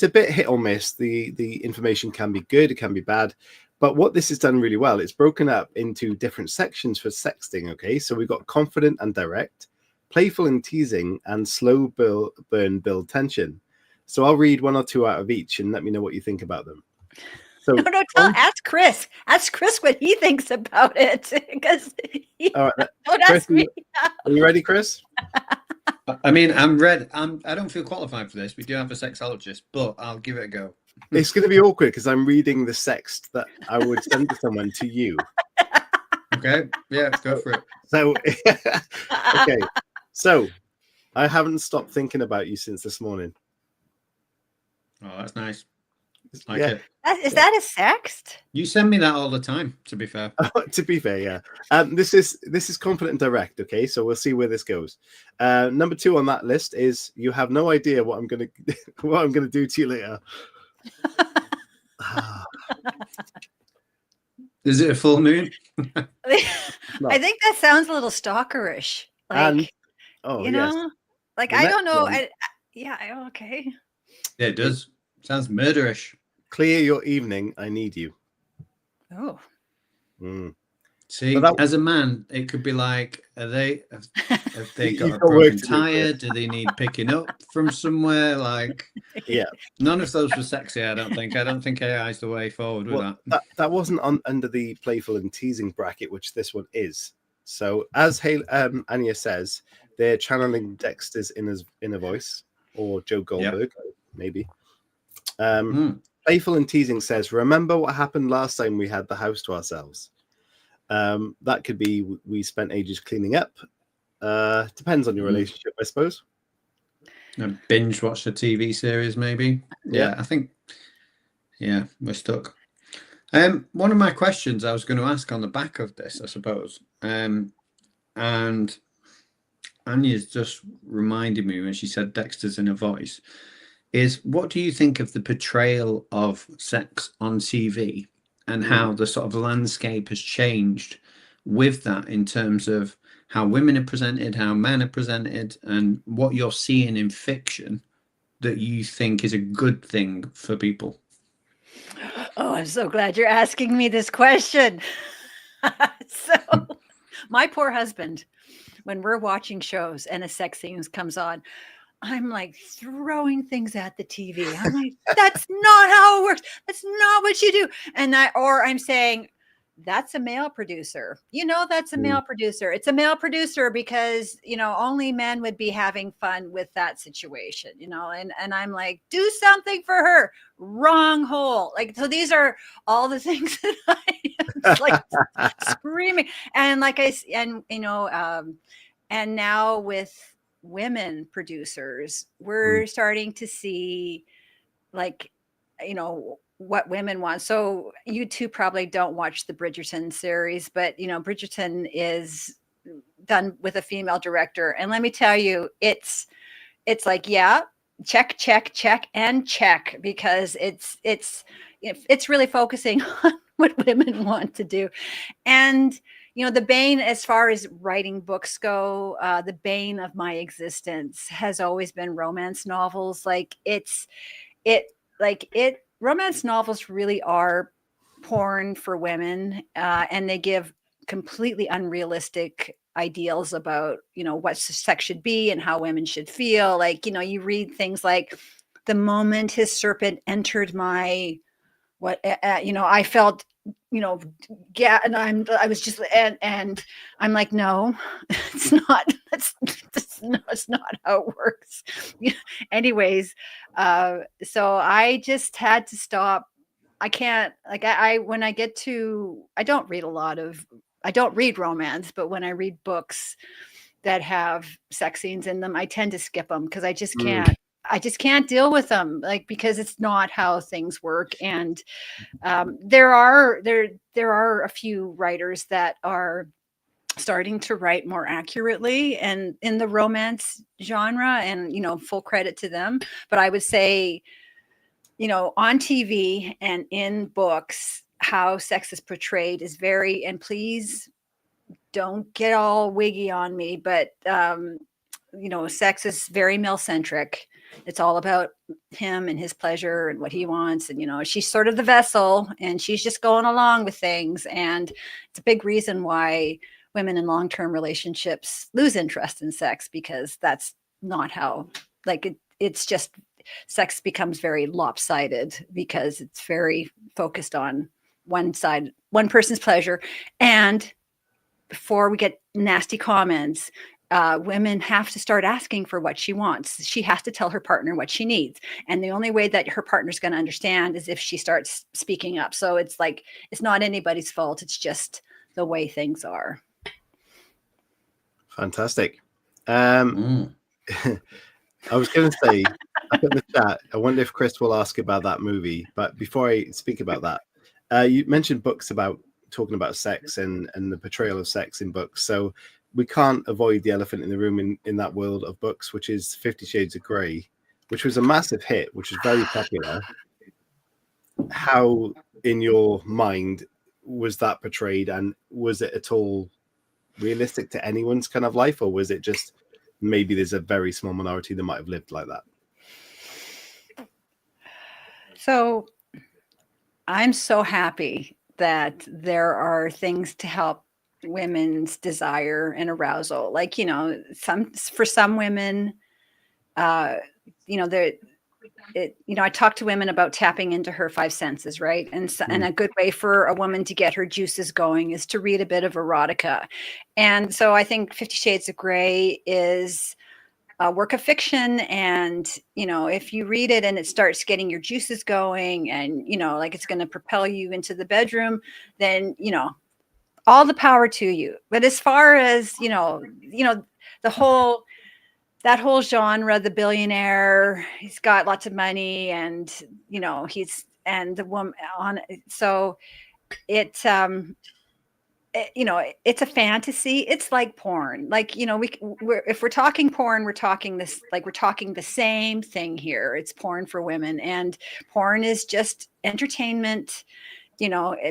a bit hit or miss. The information can be good, it can be bad. But what this has done really well, it's broken up into different sections for sexting. Okay, so we've got confident and direct, playful and teasing, and slow burn build tension. So I'll read one or two out of each and let me know what you think about them. So ask Chris. Ask Chris what he thinks about it, because all right, don't Chris, ask me. Are you ready, Chris? I mean, I'm ready. I don't feel qualified for this. We do have a sexologist, but I'll give it a go. It's going to be awkward because I'm reading the sext that I would send to someone to you. Okay, yeah, go for it. So, okay, so I haven't stopped thinking about you since this morning. Oh, that's nice. Like it. Is that a sext? You send me that all the time, to be fair. To be fair, yeah. This is confident and direct. Okay, so we'll see where this goes. Number 2 on that list is you have no idea what I'm gonna do to you later. Is it a full moon? I think that sounds a little stalkerish. Yes. I don't know. Okay. Yeah, it does. Sounds murderish. Clear your evening. I need you. Oh. See, as a man, it could be like, have they got a broken tire? Do they need picking up from somewhere? Yeah. None of those were sexy, I don't think. I don't think AI is the way forward with that. That wasn't under the playful and teasing bracket, which this one is. So as Anya says, they're channeling Dexter's inner voice, or Joe Goldberg, maybe. Playful and teasing says, remember what happened last time we had the house to ourselves? That could be we spent ages cleaning up. Depends on your relationship, I suppose. Binge watch a TV series, maybe. Yeah, I think. Yeah, we're stuck. One of my questions I was going to ask on the back of this, I suppose, and Anya's just reminded me when she said Dexter's inner voice, is what do you think of the portrayal of sex on TV and how the sort of landscape has changed with that in terms of how women are presented, how men are presented, and what you're seeing in fiction that you think is a good thing for people? Oh, I'm so glad you're asking me this question. So my poor husband, when we're watching shows and a sex scene comes on, I'm like throwing things at the TV. I'm like, that's not how it works. That's not what you do. And I'm saying, that's a male producer. That's a male producer. It's a male producer because, only men would be having fun with that situation, and I'm like, do something for her. Wrong hole. Like, so these are all the things that I like screaming. And and now with women producers, we're starting to see like, what women want. So you two probably don't watch the Bridgerton series, but Bridgerton is done with a female director. And let me tell you, it's like, yeah, check, and check, because it's really focusing on what women want to do. And the bane, as far as writing books go, the bane of my existence has always been romance novels. Romance novels really are porn for women, and they give completely unrealistic ideals about, what sex should be and how women should feel. Like, you read things like, the moment his serpent entered my, I felt, yeah, and I was just, and I'm like, no, it's not. It's not how it works. Anyways, so I just had to stop. I can't, like, when I get to, I don't read romance, but when I read books that have sex scenes in them, I tend to skip them because I just can't. I just can't deal with them, like, because it's not how things work. And there are a few writers that are starting to write more accurately and in the romance genre, and full credit to them. But I would say, on TV and in books, how sex is portrayed is very, and please don't get all wiggy on me, but sex is very male centric. It's all about him and his pleasure and what he wants. And, she's sort of the vessel, and she's just going along with things. And it's a big reason why women in long-term relationships lose interest in sex, because that's not how, like, it's just, sex becomes very lopsided because it's very focused on one side, one person's pleasure. And before we get nasty comments, women have to start asking for what she wants. She has to tell her partner what she needs. And the only way that her partner's going to understand is if she starts speaking up. So it's like, it's not anybody's fault. It's just the way things are. Fantastic. I was going to say, up in the chat, I wonder if Chris will ask about that movie. But before I speak about that, you mentioned books about talking about sex and the portrayal of sex in books. So we can't avoid the elephant in the room in that world of books, which is 50 Shades of Grey, which was a massive hit, which was very popular. How, in your mind, was that portrayed? And was it at all realistic to anyone's kind of life? Or was it just maybe there's a very small minority that might have lived like that? So I'm so happy that there are things to help women's desire and arousal. Like, for some women, I talk to women about tapping into her five senses, right? And a good way for a woman to get her juices going is to read a bit of erotica. And so I think 50 Shades of Grey is a work of fiction. And, if you read it and it starts getting your juices going and, like it's going to propel you into the bedroom, then, all the power to you. But as far as, that whole genre, the billionaire, he's got lots of money and, and the woman on, so it's, it's a fantasy. It's like porn. Like, if we're talking porn, we're talking the same thing here. It's porn for women, and porn is just entertainment.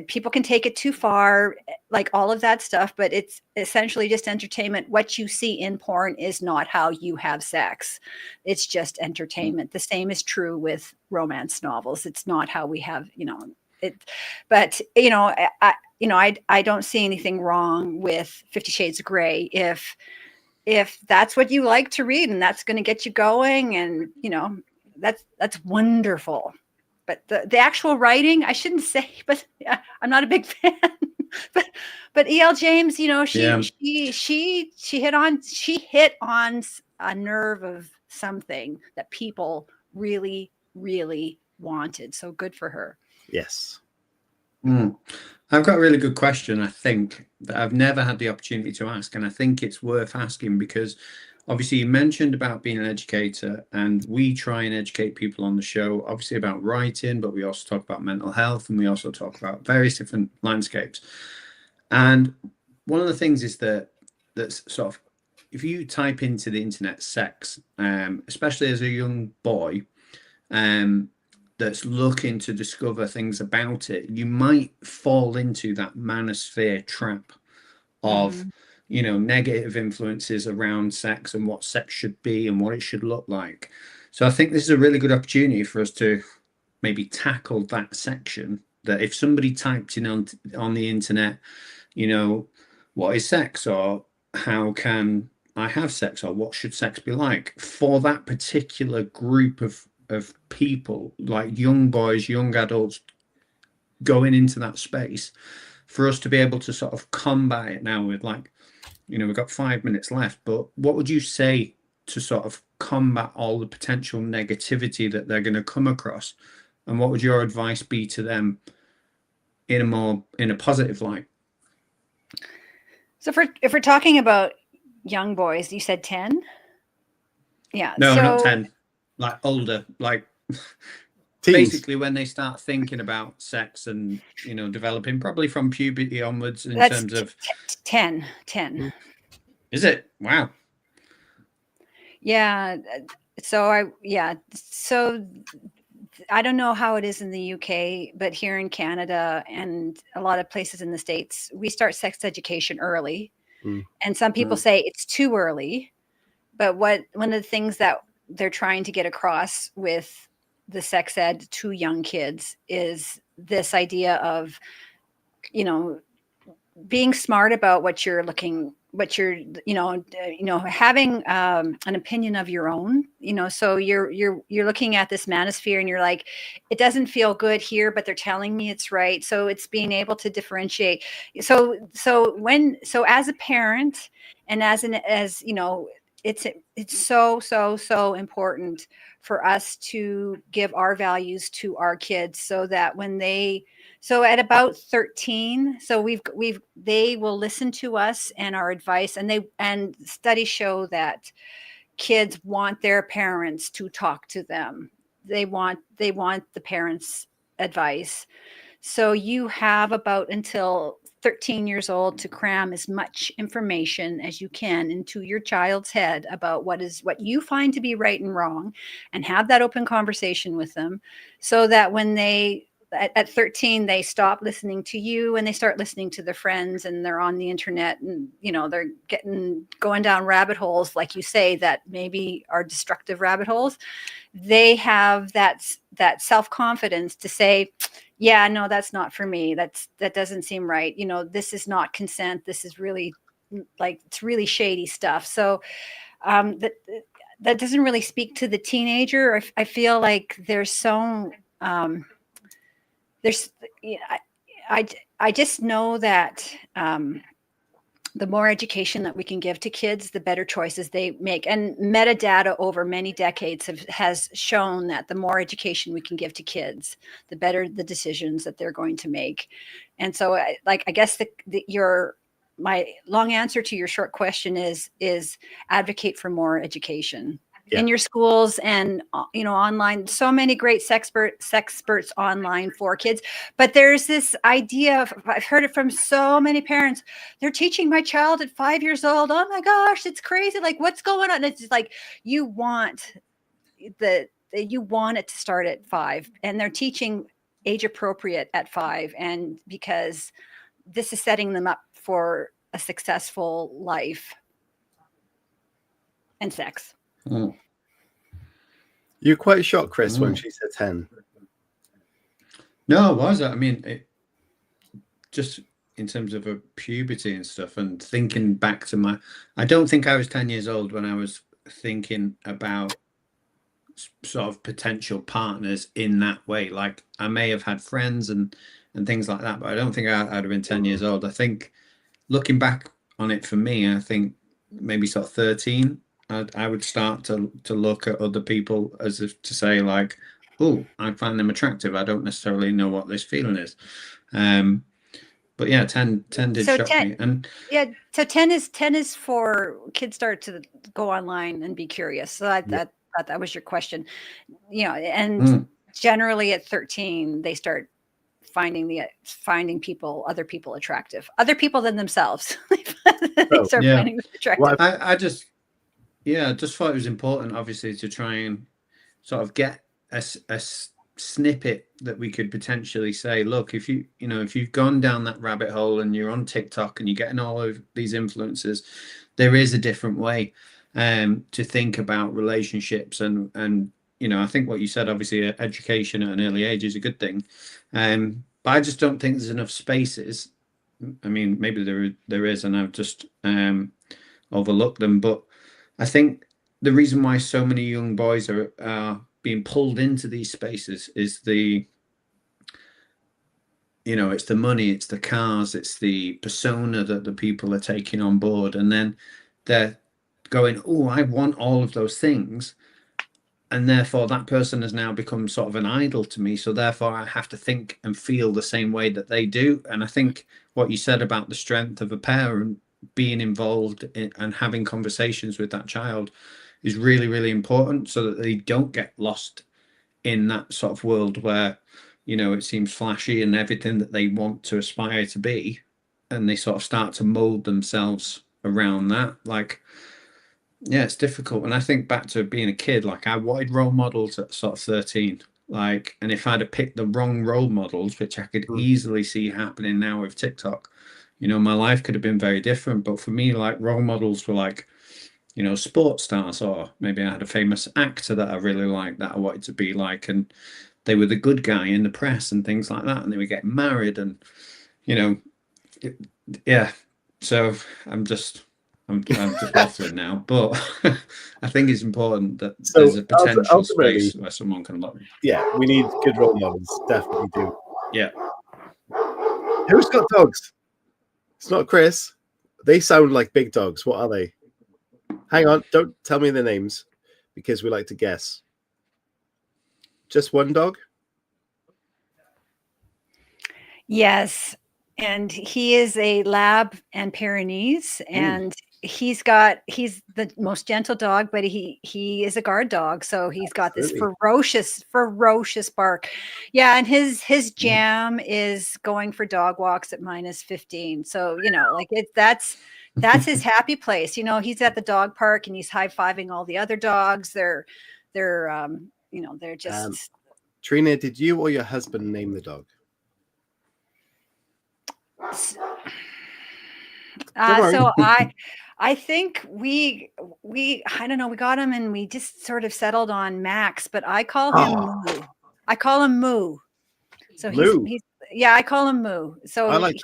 People can take it too far, like all of that stuff, but it's essentially just entertainment. What you see in porn is not how you have sex. It's just entertainment. The same is true with romance novels. It's not how we have, it, but, I don't see anything wrong with 50 Shades of Grey if if that's what you like to read and that's going to get you going, and that's wonderful. But the actual writing, I shouldn't say, but yeah, I'm not a big fan. but E.L. James, she hit on a nerve of something that people really, really wanted. So good for her. Yes. I've got a really good question, I think, that I've never had the opportunity to ask, and I think it's worth asking because obviously you mentioned about being an educator, and we try and educate people on the show, obviously about writing, but we also talk about mental health, and we also talk about various different landscapes. And one of the things is that's sort of, if you type into the internet sex, especially as a young boy, that's looking to discover things about it, you might fall into that manosphere trap of negative influences around sex and what sex should be and what it should look like. So I think this is a really good opportunity for us to maybe tackle that section, that if somebody typed in on the internet, what is sex, or how can I have sex, or what should sex be like, for that particular group of people, like young boys, young adults going into that space, for us to be able to sort of combat it now with, like, we've got 5 minutes left, but what would you say to sort of combat all the potential negativity that they're going to come across, and what would your advice be to them in a positive light? So if we're talking about young boys, you said 10? Yeah. No, not 10. Like older, like Teens. basically when they start thinking about sex and developing, probably from puberty onwards, in That's terms of 10. Is it? Wow. Yeah. So I don't know how it is in the UK, but here in Canada and a lot of places in the States, we start sex education early. And some people say it's too early. But one of the things that they're trying to get across with the sex ed to young kids is this idea of, being smart about what you're having an opinion of your own, so you're looking at this manosphere and you're like, it doesn't feel good here, but they're telling me it's right. So it's being able to differentiate. So as a parent and it's so important for us to give our values to our kids, so that so at about 13, they will listen to us and our advice, and studies show that kids want their parents to talk to them. They want the parents' advice. So you have about until 13 years old to cram as much information as you can into your child's head about what you find to be right and wrong, and have that open conversation with them, so that when at 13, they stop listening to you and they start listening to their friends, and they're on the internet, and they're going down rabbit holes, like you say, that maybe are destructive rabbit holes. They have that self-confidence to say, yeah, no, that's not for me. That doesn't seem right. This is not consent. This is really, like, it's really shady stuff. So that doesn't really speak to the teenager. I feel like there's so I just know that the more education that we can give to kids, the better choices they make. And metadata over many decades has shown that the more education we can give to kids, the better the decisions that they're going to make. And so, I guess my long answer to your short question is advocate for more education. Yeah. In your schools and online. So many great sexperts online for kids, but there's this idea I've heard it from so many parents. They're teaching my child at 5 years old. Oh my gosh, it's crazy! Like, what's going on? And it's just like, you want it to start at 5, and they're teaching age appropriate at 5, and because this is setting them up for a successful life and sex. Mm. You're quite shocked, Chris, when she said 10. No, was it? I mean, in terms of puberty and stuff, and thinking back to I don't think I was 10 years old when I was thinking about sort of potential partners in that way. Like, I may have had friends and things like that, but I don't think I'd have been 10 years old. I think looking back on it for me, I think maybe sort of 13, I would start to look at other people as if to say, like, oh, I find them attractive. I don't necessarily know what this feeling is. But yeah, 10 did shock me. And yeah, so 10 is for kids start to go online and be curious. So that was your question, and generally at 13 they start finding other people attractive, other people than themselves. They start finding them attractive. Well, I just thought it was important, obviously, to try and sort of get a snippet that we could potentially say, look, if you've gone down that rabbit hole and you're on TikTok and you're getting all of these influences, there is a different way to think about relationships. And I think what you said, obviously, education at an early age is a good thing. But I just don't think there's enough spaces. I mean, maybe there is, and I've just overlooked them. But I think the reason why so many young boys are being pulled into these spaces is it's the money, it's the cars, it's the persona that the people are taking on board, and then they're going, oh, I want all of those things, and therefore that person has now become sort of an idol to me, so therefore I have to think and feel the same way that they do. And I think what you said about the strength of a parent being involved in and having conversations with that child is really, really important, so that they don't get lost in that sort of world where, it seems flashy and everything that they want to aspire to be, and they sort of start to mold themselves around that. Like, yeah, it's difficult. And I think back to being a kid, like, I wanted role models at sort of 13. Like, and if I'd have picked the wrong role models, which I could easily see happening now with TikTok, my life could have been very different. But for me, like, role models were like, sports stars, or maybe I had a famous actor that I really liked that I wanted to be like, and they were the good guy in the press and things like that, and they were getting married, and yeah. So I'm just waffling now, but I think it's important that there's a potential space where someone can look. Yeah, we need good role models, definitely do. Yeah. Who's got dogs? It's not Chris. They sound like big dogs. What are they? Hang on, don't tell me the names, because we like to guess. Just one dog? Yes, and he is a Lab and Pyrenees, and he's the most gentle dog, but he is a guard dog, so he's got this ferocious bark. Yeah, and his jam is going for dog walks at -15. So that's his happy place. He's at the dog park and he's high-fiving all the other dogs. They're just. Trina, did you or your husband name the dog? So I think we I don't know, we got him and we just sort of settled on Max, but I call him Moo. I call him Moo. So he's yeah, I call him Moo. So like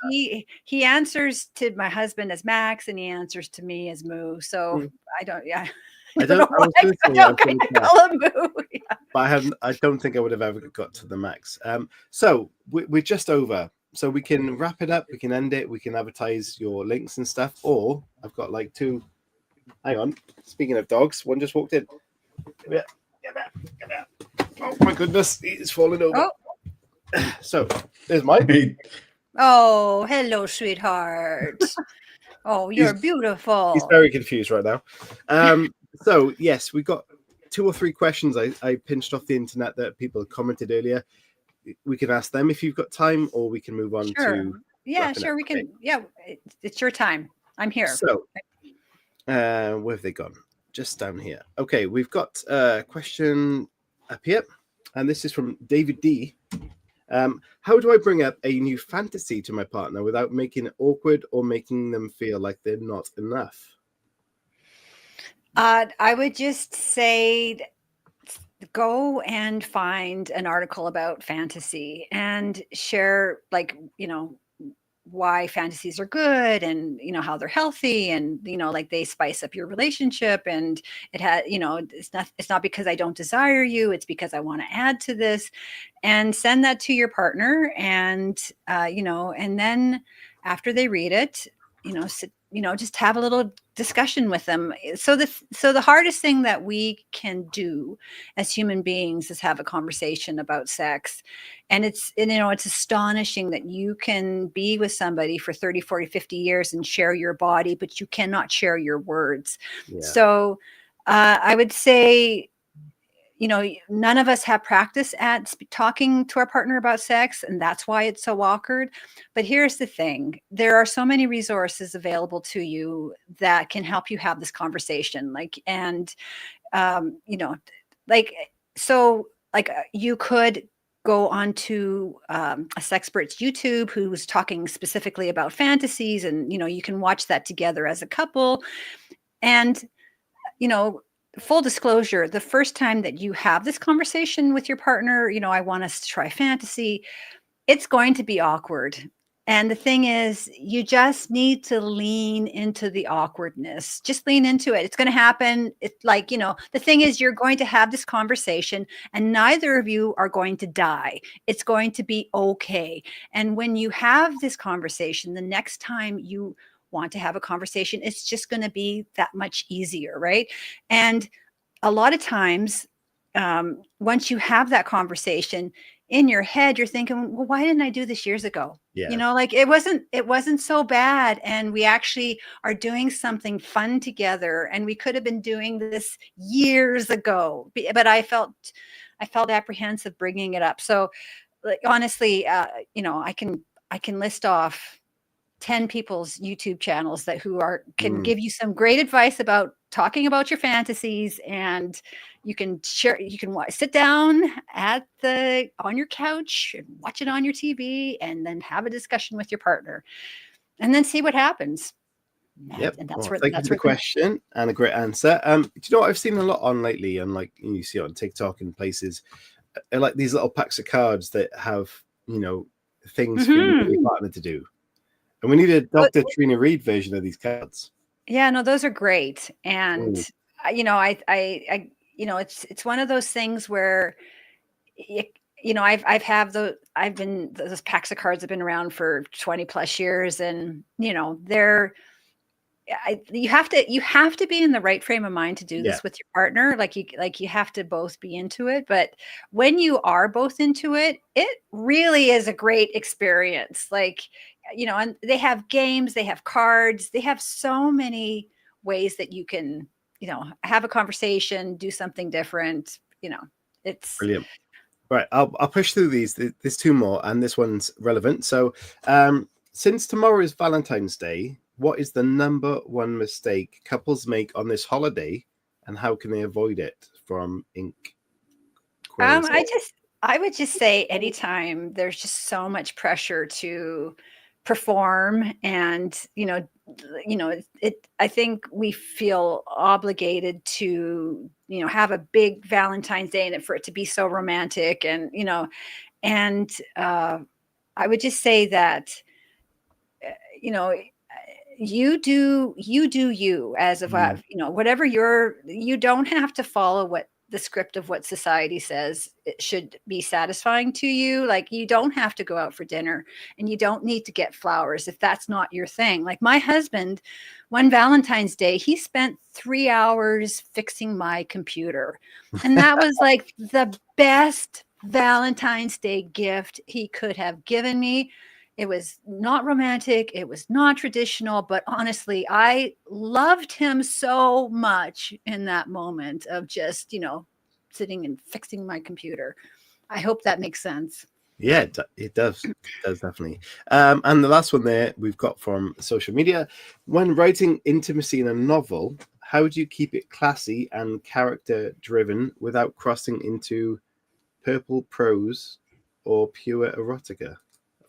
he answers to my husband as Max and he answers to me as Moo. So I don't know why I call him Moo. Yeah. But I don't think I would have ever got to the Max. So we're just over. So we can wrap it up, we can end it, we can advertise your links and stuff, or I've got like two. Hang on. Speaking of dogs, one just walked in. Come here. Oh my goodness, he's falling over. Oh. So there's Mike. Oh, hello, sweetheart. Oh, you're beautiful. He's very confused right now. So yes, we got 2 or 3 questions I pinched off the internet that people had commented earlier. We can ask them if you've got time, or we can move on to. Yeah, sure. We can. Yeah, it's your time. I'm here. So, where have they gone? Just down here. Okay, we've got a question up here, and this is from David D. How do I bring up a new fantasy to my partner without making it awkward or making them feel like they're not enough? I would just say, go and find an article about fantasy and share, why fantasies are good, and how they're healthy, and like they spice up your relationship, and it has, it's not because I don't desire you, it's because I want to add to this, and send that to your partner, and and then after they read it, sit, just have a little discussion with them. So the hardest thing that we can do as human beings is have a conversation about sex. And it's astonishing that you can be with somebody for 30, 40, 50 years and share your body, but you cannot share your words. Yeah. So I would say, none of us have practice at talking to our partner about sex, and that's why it's so awkward. But here's the thing. There are so many resources available to you that can help you have this conversation. You could go onto a sexpert's YouTube who's talking specifically about fantasies, and, you can watch that together as a couple. And, full disclosure, the first time that you have this conversation with your partner, I want us to try fantasy, it's going to be awkward. And the thing is, you just need to lean into the awkwardness. Just lean into it. It's going to happen. It's like, the thing is, you're going to have this conversation and neither of you are going to die. It's going to be okay. And when you have this conversation, the next time you want to have a conversation, it's just going to be that much easier, right? And a lot of times, once you have that conversation in your head, you're thinking, well, why didn't I do this years ago? Yeah. It wasn't so bad. And we actually are doing something fun together, and we could have been doing this years ago, but I felt apprehensive bringing it up. So honestly, I can list off 10 people's YouTube channels who can give you some great advice about talking about your fantasies, and you can sit down on your couch and watch it on your TV, and then have a discussion with your partner, and then see what happens. Yep. And thank you for the question and a great answer. Do you know what I've seen a lot on lately, and like you see on TikTok and places, like these little packs of cards that have things for your partner to do. And we need a Dr. Trina Read version of these cards. Yeah, no, those are great. And, it's one of those things where, those packs of cards have been around for 20 plus years, and, you have to be in the right frame of mind to do this with your partner. You have to both be into it. But when you are both into it, it really is a great experience. And they have games, they have cards, they have so many ways that you can, have a conversation, do something different. It's brilliant. Right. I'll push through these. There's two more, and this one's relevant. So, since tomorrow is Valentine's Day, what is the number one mistake couples make on this holiday, and how can they avoid it? From Ink. I would just say, anytime there's just so much pressure to perform, and I think we feel obligated to have a big Valentine's Day, and for it to be so romantic, and I would just say that you do you, as of whatever you don't have to follow what the script of what society says it should be satisfying to you. Like, you don't have to go out for dinner, and you don't need to get flowers if that's not your thing. Like, my husband, one Valentine's Day, he spent 3 hours fixing my computer, and that was like the best Valentine's Day gift he could have given me. It was not romantic. It was not traditional, but honestly, I loved him so much in that moment of just, sitting and fixing my computer. I hope that makes sense. Yeah, it does. It does, definitely. And the last one there we've got from social media. When writing intimacy in a novel, how do you keep it classy and character driven without crossing into purple prose or pure erotica?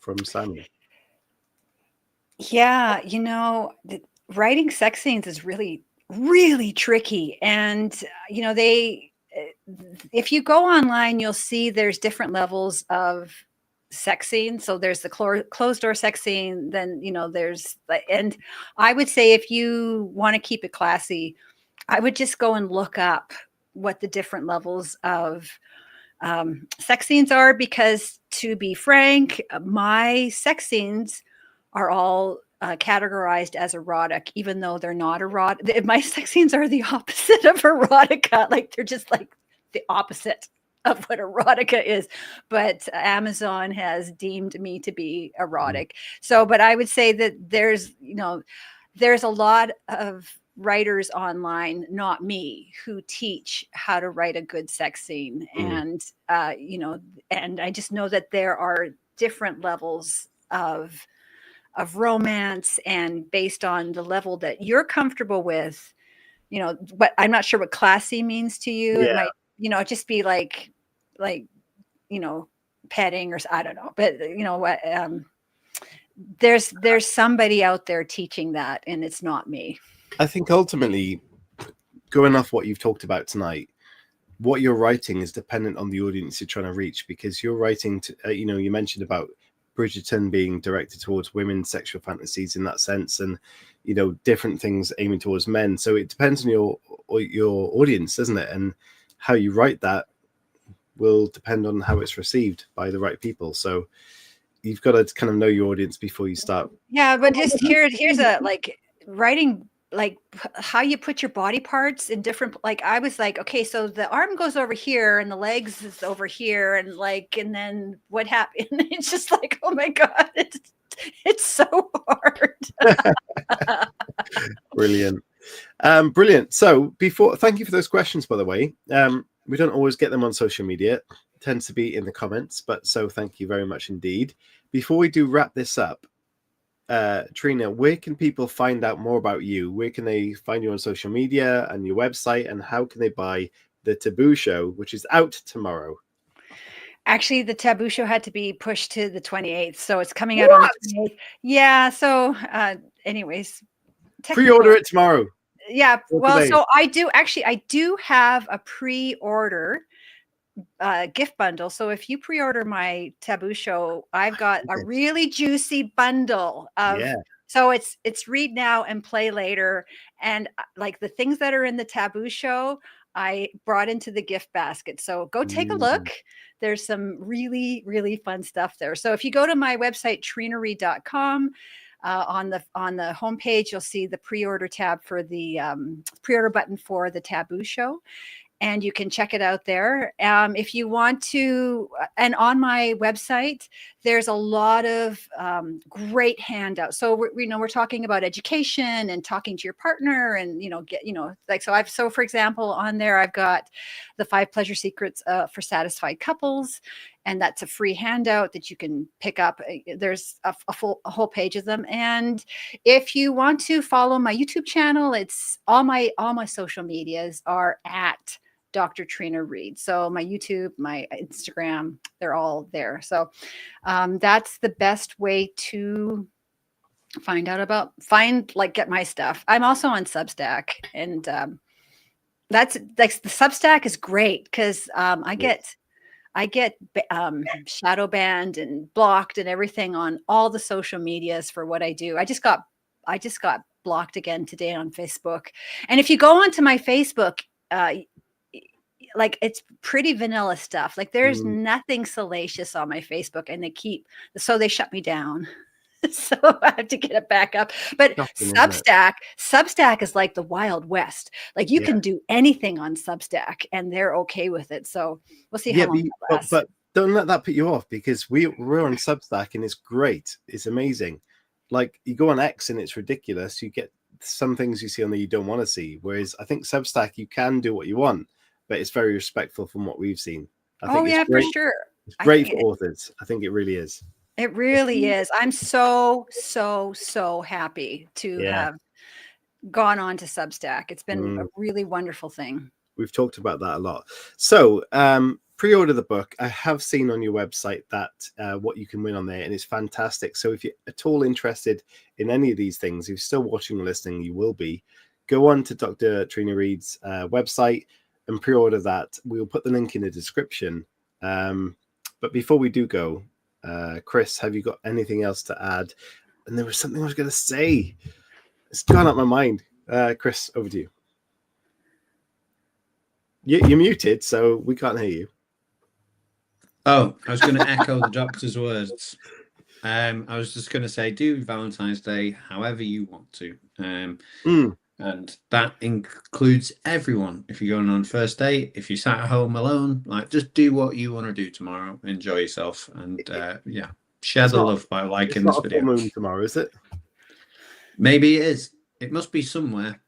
From Sammy. Yeah, writing sex scenes is really, really tricky. And, if you go online, you'll see there's different levels of sex scene. So there's the closed door sex scene. Then, there's, and I would say if you want to keep it classy, I would just go and look up what the different levels of sex scenes are, because to be frank, my sex scenes are all categorized as erotic, even though they're not erotic. My sex scenes are the opposite of erotica. Like, they're just like the opposite of what erotica is, but Amazon has deemed me to be erotic. So, but I would say that there's a lot of writers online, not me, who teach how to write a good sex scene. And and I just know that there are different levels of romance, and based on the level that you're comfortable with, but I'm not sure what classy means to you. It might, just be like, petting, or I don't know, but what, there's somebody out there teaching that, and it's not me. I think ultimately, going off what you've talked about tonight, what you're writing is dependent on the audience you're trying to reach, because you're writing to, you mentioned about Bridgerton being directed towards women's sexual fantasies in that sense, and different things aiming towards men. So it depends on your audience, doesn't it? And how you write that will depend on how it's received by the right people. So you've got to kind of know your audience before you start. Yeah, but just here's a writing, how you put your body parts in different, I was like, okay, so the arm goes over here and the legs is over here, and then what happened? It's just like, oh my God, it's so hard. Brilliant. So thank you for those questions, by the way. We don't always get them on social media. It tends to be in the comments, so thank you very much indeed. Before we do wrap this up, Trina, where can people find out more about you? Where can they find you on social media and your website, and how can they buy the Taboo Show, which is out tomorrow? Actually, the Taboo Show had to be pushed to the 28th, so it's coming out on the 28th. Yeah, so anyways, pre-order it tomorrow. Yeah, well, so I do have a pre-order gift bundle. So if you pre-order my Taboo Show, I've got a really juicy bundle of so it's read now and play later, and like the things that are in the Taboo Show I brought into the gift basket. So go take a look. There's some really, really fun stuff there. So if you go to my website, trinaread.com, on the homepage, you'll see the pre-order tab for the pre-order button for the Taboo Show. And you can check it out there. If you want to, and on my website, there's a lot of great handouts. So we're talking about education and talking to your partner, and so for example, on there I've got the 5 pleasure secrets for satisfied couples, and that's a free handout that you can pick up. There's a whole page of them. And if you want to follow my YouTube channel, it's all my social medias are at Dr. Trina Read. So my YouTube, my Instagram, they're all there. So that's the best way to get my stuff. I'm also on Substack, and that's like the Substack is great because I get shadow banned and blocked and everything on all the social medias for what I do. I just got blocked again today on Facebook. And if you go onto my Facebook, like it's pretty vanilla stuff. Like there's nothing salacious on my Facebook, and they shut me down. So I have to get it back up. But Substack is like the Wild West. Like you can do anything on Substack and they're okay with it. So we'll see how long that lasts. But don't let that put you off, because we're on Substack and it's great. It's amazing. Like you go on X and it's ridiculous. You get some things you see on there you don't want to see. Whereas I think Substack, you can do what you want, but it's very respectful from what we've seen. I think it's great. For sure. It's great for authors. I think it really is. It really is. I'm so happy to have gone on to Substack. It's been a really wonderful thing. We've talked about that a lot. So pre-order the book. I have seen on your website that what you can win on there, and it's fantastic. So if you're at all interested in any of these things, if you're still watching or listening, you will be. Go on to Dr. Trina Read's website and pre-order that. We'll put the link in the description. But before we do go, Chris, have you got anything else to add? And there was something I was going to say. It's gone out my mind. Chris, over to you. You're muted, so we can't hear you. Oh, I was going to echo the doctor's words. I was just going to say, do Valentine's Day however you want to. And that includes everyone. If you're going on first date, if you sat at home alone, like just do what you want to do tomorrow. Enjoy yourself. And share the love by liking this video. It's not a full moon tomorrow, is it? Maybe it is. It must be somewhere.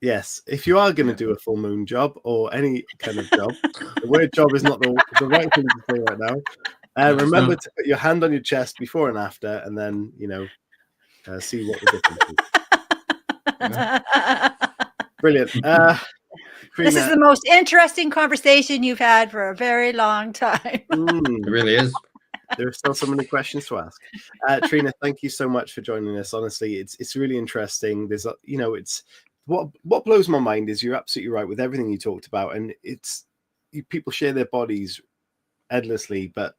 Yes, if you are going to do a full moon job or any kind of job, the word job is not the right thing to say right now. Remember to put your hand on your chest before and after, and then, see what the difference is. Brilliant. Trina, this is the most interesting conversation you've had for a very long time. It really is. There are still so many questions to ask. Trina, thank you so much for joining us. Honestly, it's really interesting. There's it's what blows my mind is you're absolutely right with everything you talked about, and people share their bodies endlessly, but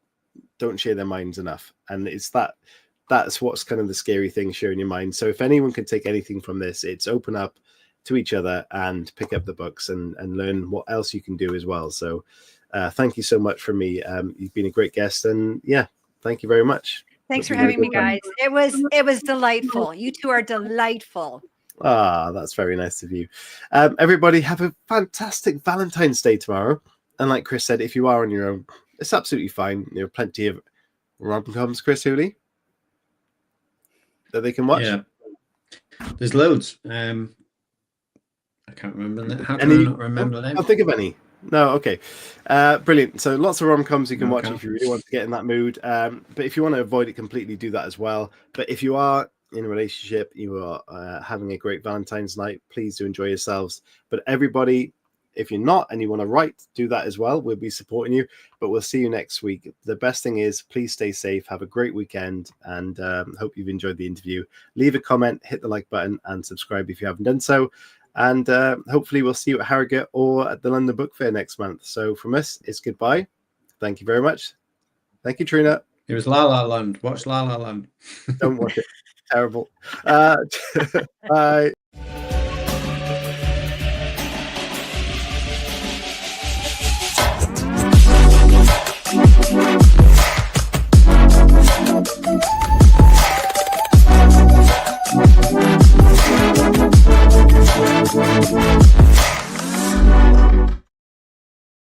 don't share their minds enough, and that's what's kind of the scary thing, sharing your mind. So if anyone can take anything from this, it's open up to each other and pick up the books and learn what else you can do as well. So thank you so much from me. You've been a great guest, and thank you very much. Thanks for having me, guys. It was delightful. You two are delightful. That's very nice of you. Everybody have a fantastic Valentine's Day tomorrow. And like Chris said, if you are on your own, it's absolutely fine. There are plenty of rom-coms, Chris Hooley, that they can watch. Yeah, there's loads. I can't remember that. How can I not remember them? I'll think of any. No, okay. Brilliant. So lots of rom-coms you can watch if you really want to get in that mood. But if you want to avoid it completely, do that as well. But if you are in a relationship, you are having a great Valentine's night, please do enjoy yourselves. But everybody, if you're not and you want to write, do that as well. We'll be supporting you, but we'll see you next week. The best thing is, please stay safe, have a great weekend, and hope you've enjoyed the interview. Leave a comment, hit the like button, and subscribe if you haven't done so. And hopefully we'll see you at Harrogate or at the London Book Fair next month. So from us, it's goodbye. Thank you very much. Thank you, Trina. It was La La Land. Watch La La Land. Don't watch it. Terrible. Bye.